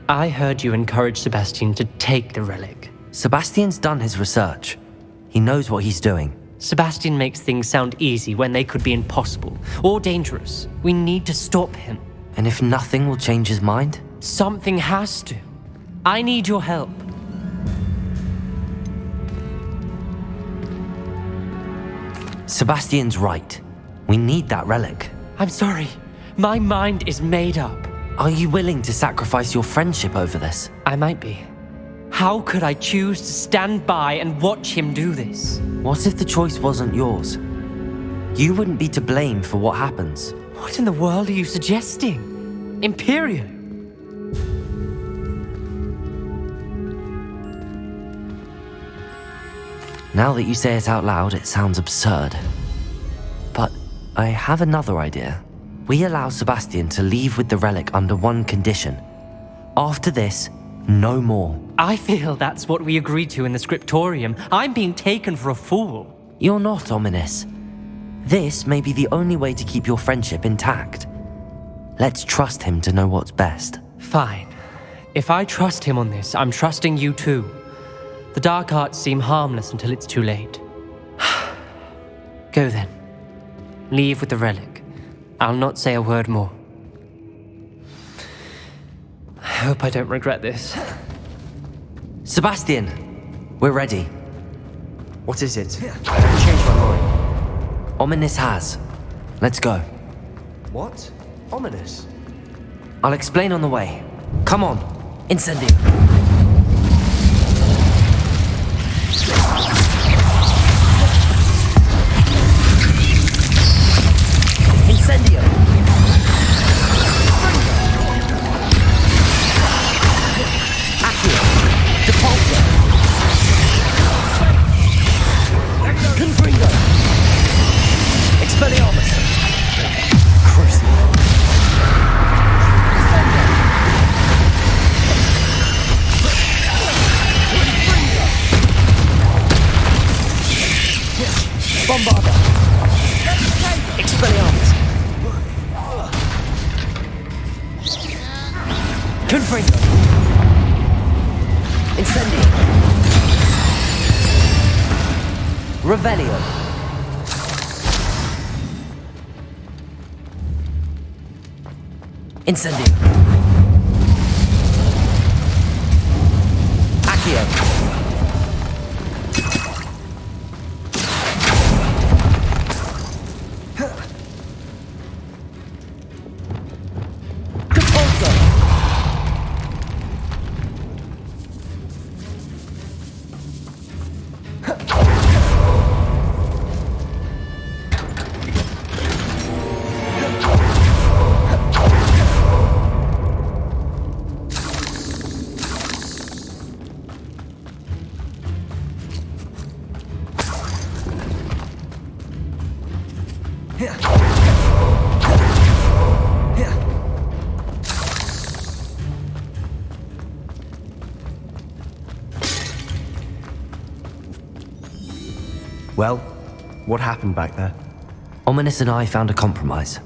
I heard you encourage Sebastian to take the relic. Sebastian's done his research. He knows what he's doing. Sebastian makes things sound easy when they could be impossible or dangerous. We need to stop him. And if nothing will change his mind? Something has to. I need your help. Sebastian's right. We need that relic. I'm sorry. My mind is made up. Are you willing to sacrifice your friendship over this? I might be. How could I choose to stand by and watch him do this? What if the choice wasn't yours? You wouldn't be to blame for what happens. What in the world are you suggesting? Imperial? Now that you say it out loud, it sounds absurd. But I have another idea. We allow Sebastian to leave with the relic under one condition. After this, no more. I feel that's what we agreed to in the scriptorium. I'm being taken for a fool. You're not, Ominous. This may be the only way to keep your friendship intact. Let's trust him to know what's best. Fine. If I trust him on this, I'm trusting you too. The dark arts seem harmless until it's too late. Go then. Leave with the relic. I'll not say a word more. I hope I don't regret this. Sebastian, we're ready. What is it? I haven't changed my mind. Ominous has. Let's go. What? Ominous? I'll explain on the way. Come on, Incendio. Incendio! Accio! Depulso! Confringo! Expelliarmus! Crucible! Bombarda! Expelliarmus! Confringo! Incendio! Revelio! Incendio! Accio! Well, what happened back there? Ominous and I found a compromise.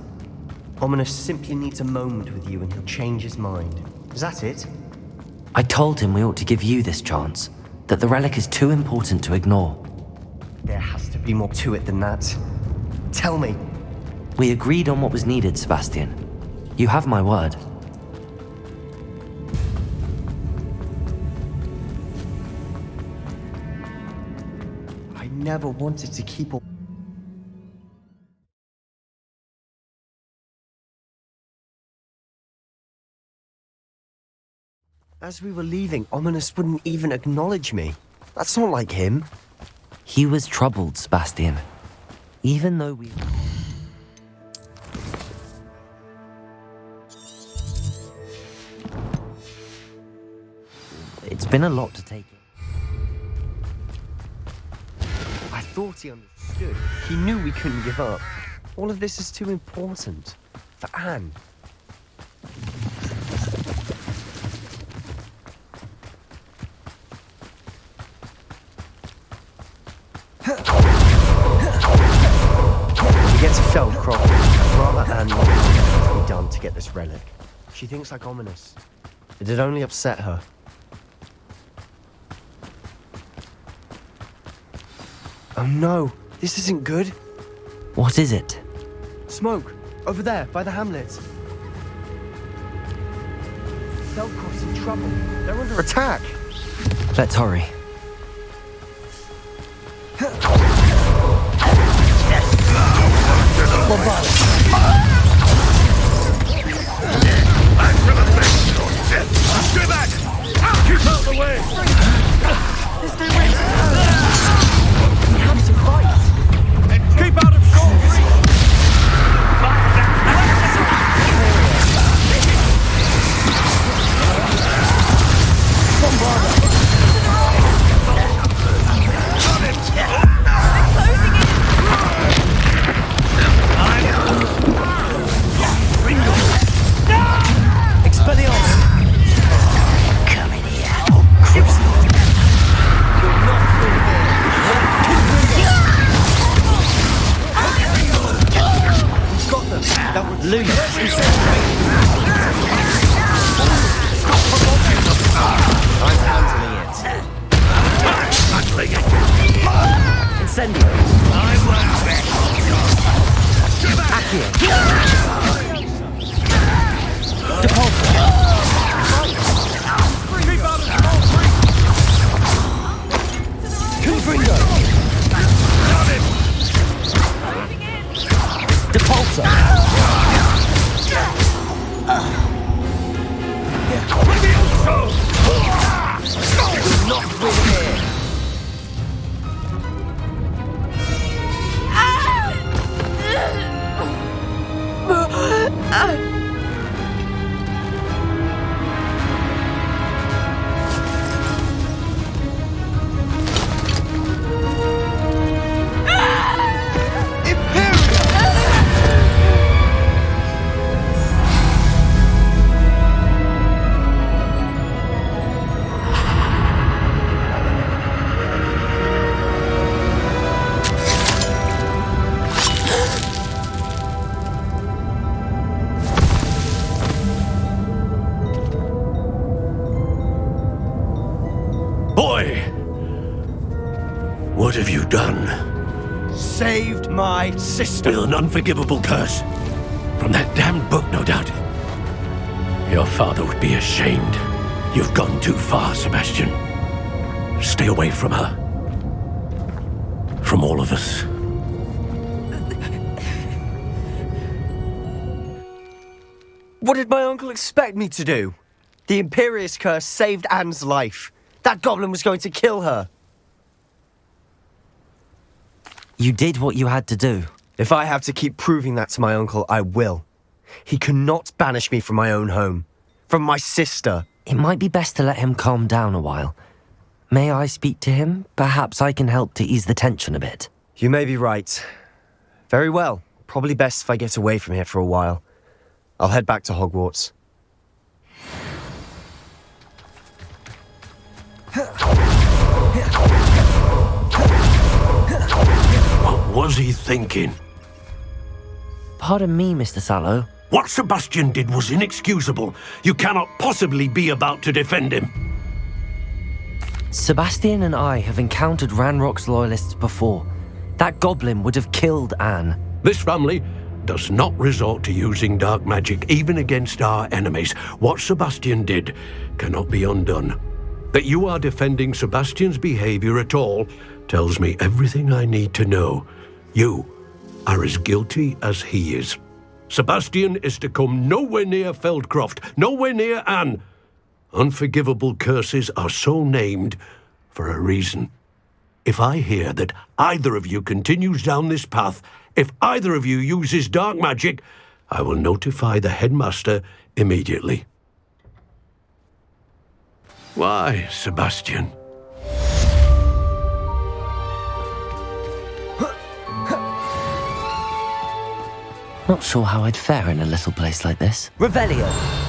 Ominous simply needs a moment with you and he'll change his mind. Is that it? I told him we ought to give you this chance, that the relic is too important to ignore. There has to be more to it than that. Tell me. We agreed on what was needed, Sebastian. You have my word. I never wanted to keep all As we were leaving, Ominous wouldn't even acknowledge me. That's not like him. He was troubled, Sebastian. Even though we... It's been a lot to take in. I thought he understood. He knew we couldn't give up. All of this is too important. For Anne. When we get to Feldcroft, I'd rather Anne not know what to be done to get this relic. She thinks like Ominous. It'd only upset her. Oh no, this isn't good. What is it? Smoke, over there, by the hamlet. Feldcroft's in trouble. They're under attack. Let's hurry. Stay back! Keep out the way! There's no way. We have to fight. Keep out of short reach! What have you done? Saved my sister. With an unforgivable curse. From that damned book, no doubt. Your father would be ashamed. You've gone too far, Sebastian. Stay away from her. From all of us. What did my uncle expect me to do? The Imperious curse saved Anne's life. That goblin was going to kill her. You did what you had to do. If I have to keep proving that to my uncle, I will. He cannot banish me from my own home. From my sister. It might be best to let him calm down a while. May I speak to him? Perhaps I can help to ease the tension a bit. You may be right. Very well. Probably best if I get away from here for a while. I'll head back to Hogwarts. What was he thinking? Pardon me, Mr. Sallow. What Sebastian did was inexcusable. You cannot possibly be about to defend him. Sebastian and I have encountered Ranrock's loyalists before. That goblin would have killed Anne. This family does not resort to using dark magic even against our enemies. What Sebastian did cannot be undone. That you are defending Sebastian's behavior at all tells me everything I need to know. You are as guilty as he is. Sebastian is to come nowhere near Feldcroft, nowhere near Anne. Unforgivable curses are so named for a reason. If I hear that either of you continues down this path, if either of you uses dark magic, I will notify the headmaster immediately. Why, Sebastian? Not sure how I'd fare in a little place like this. Revelio!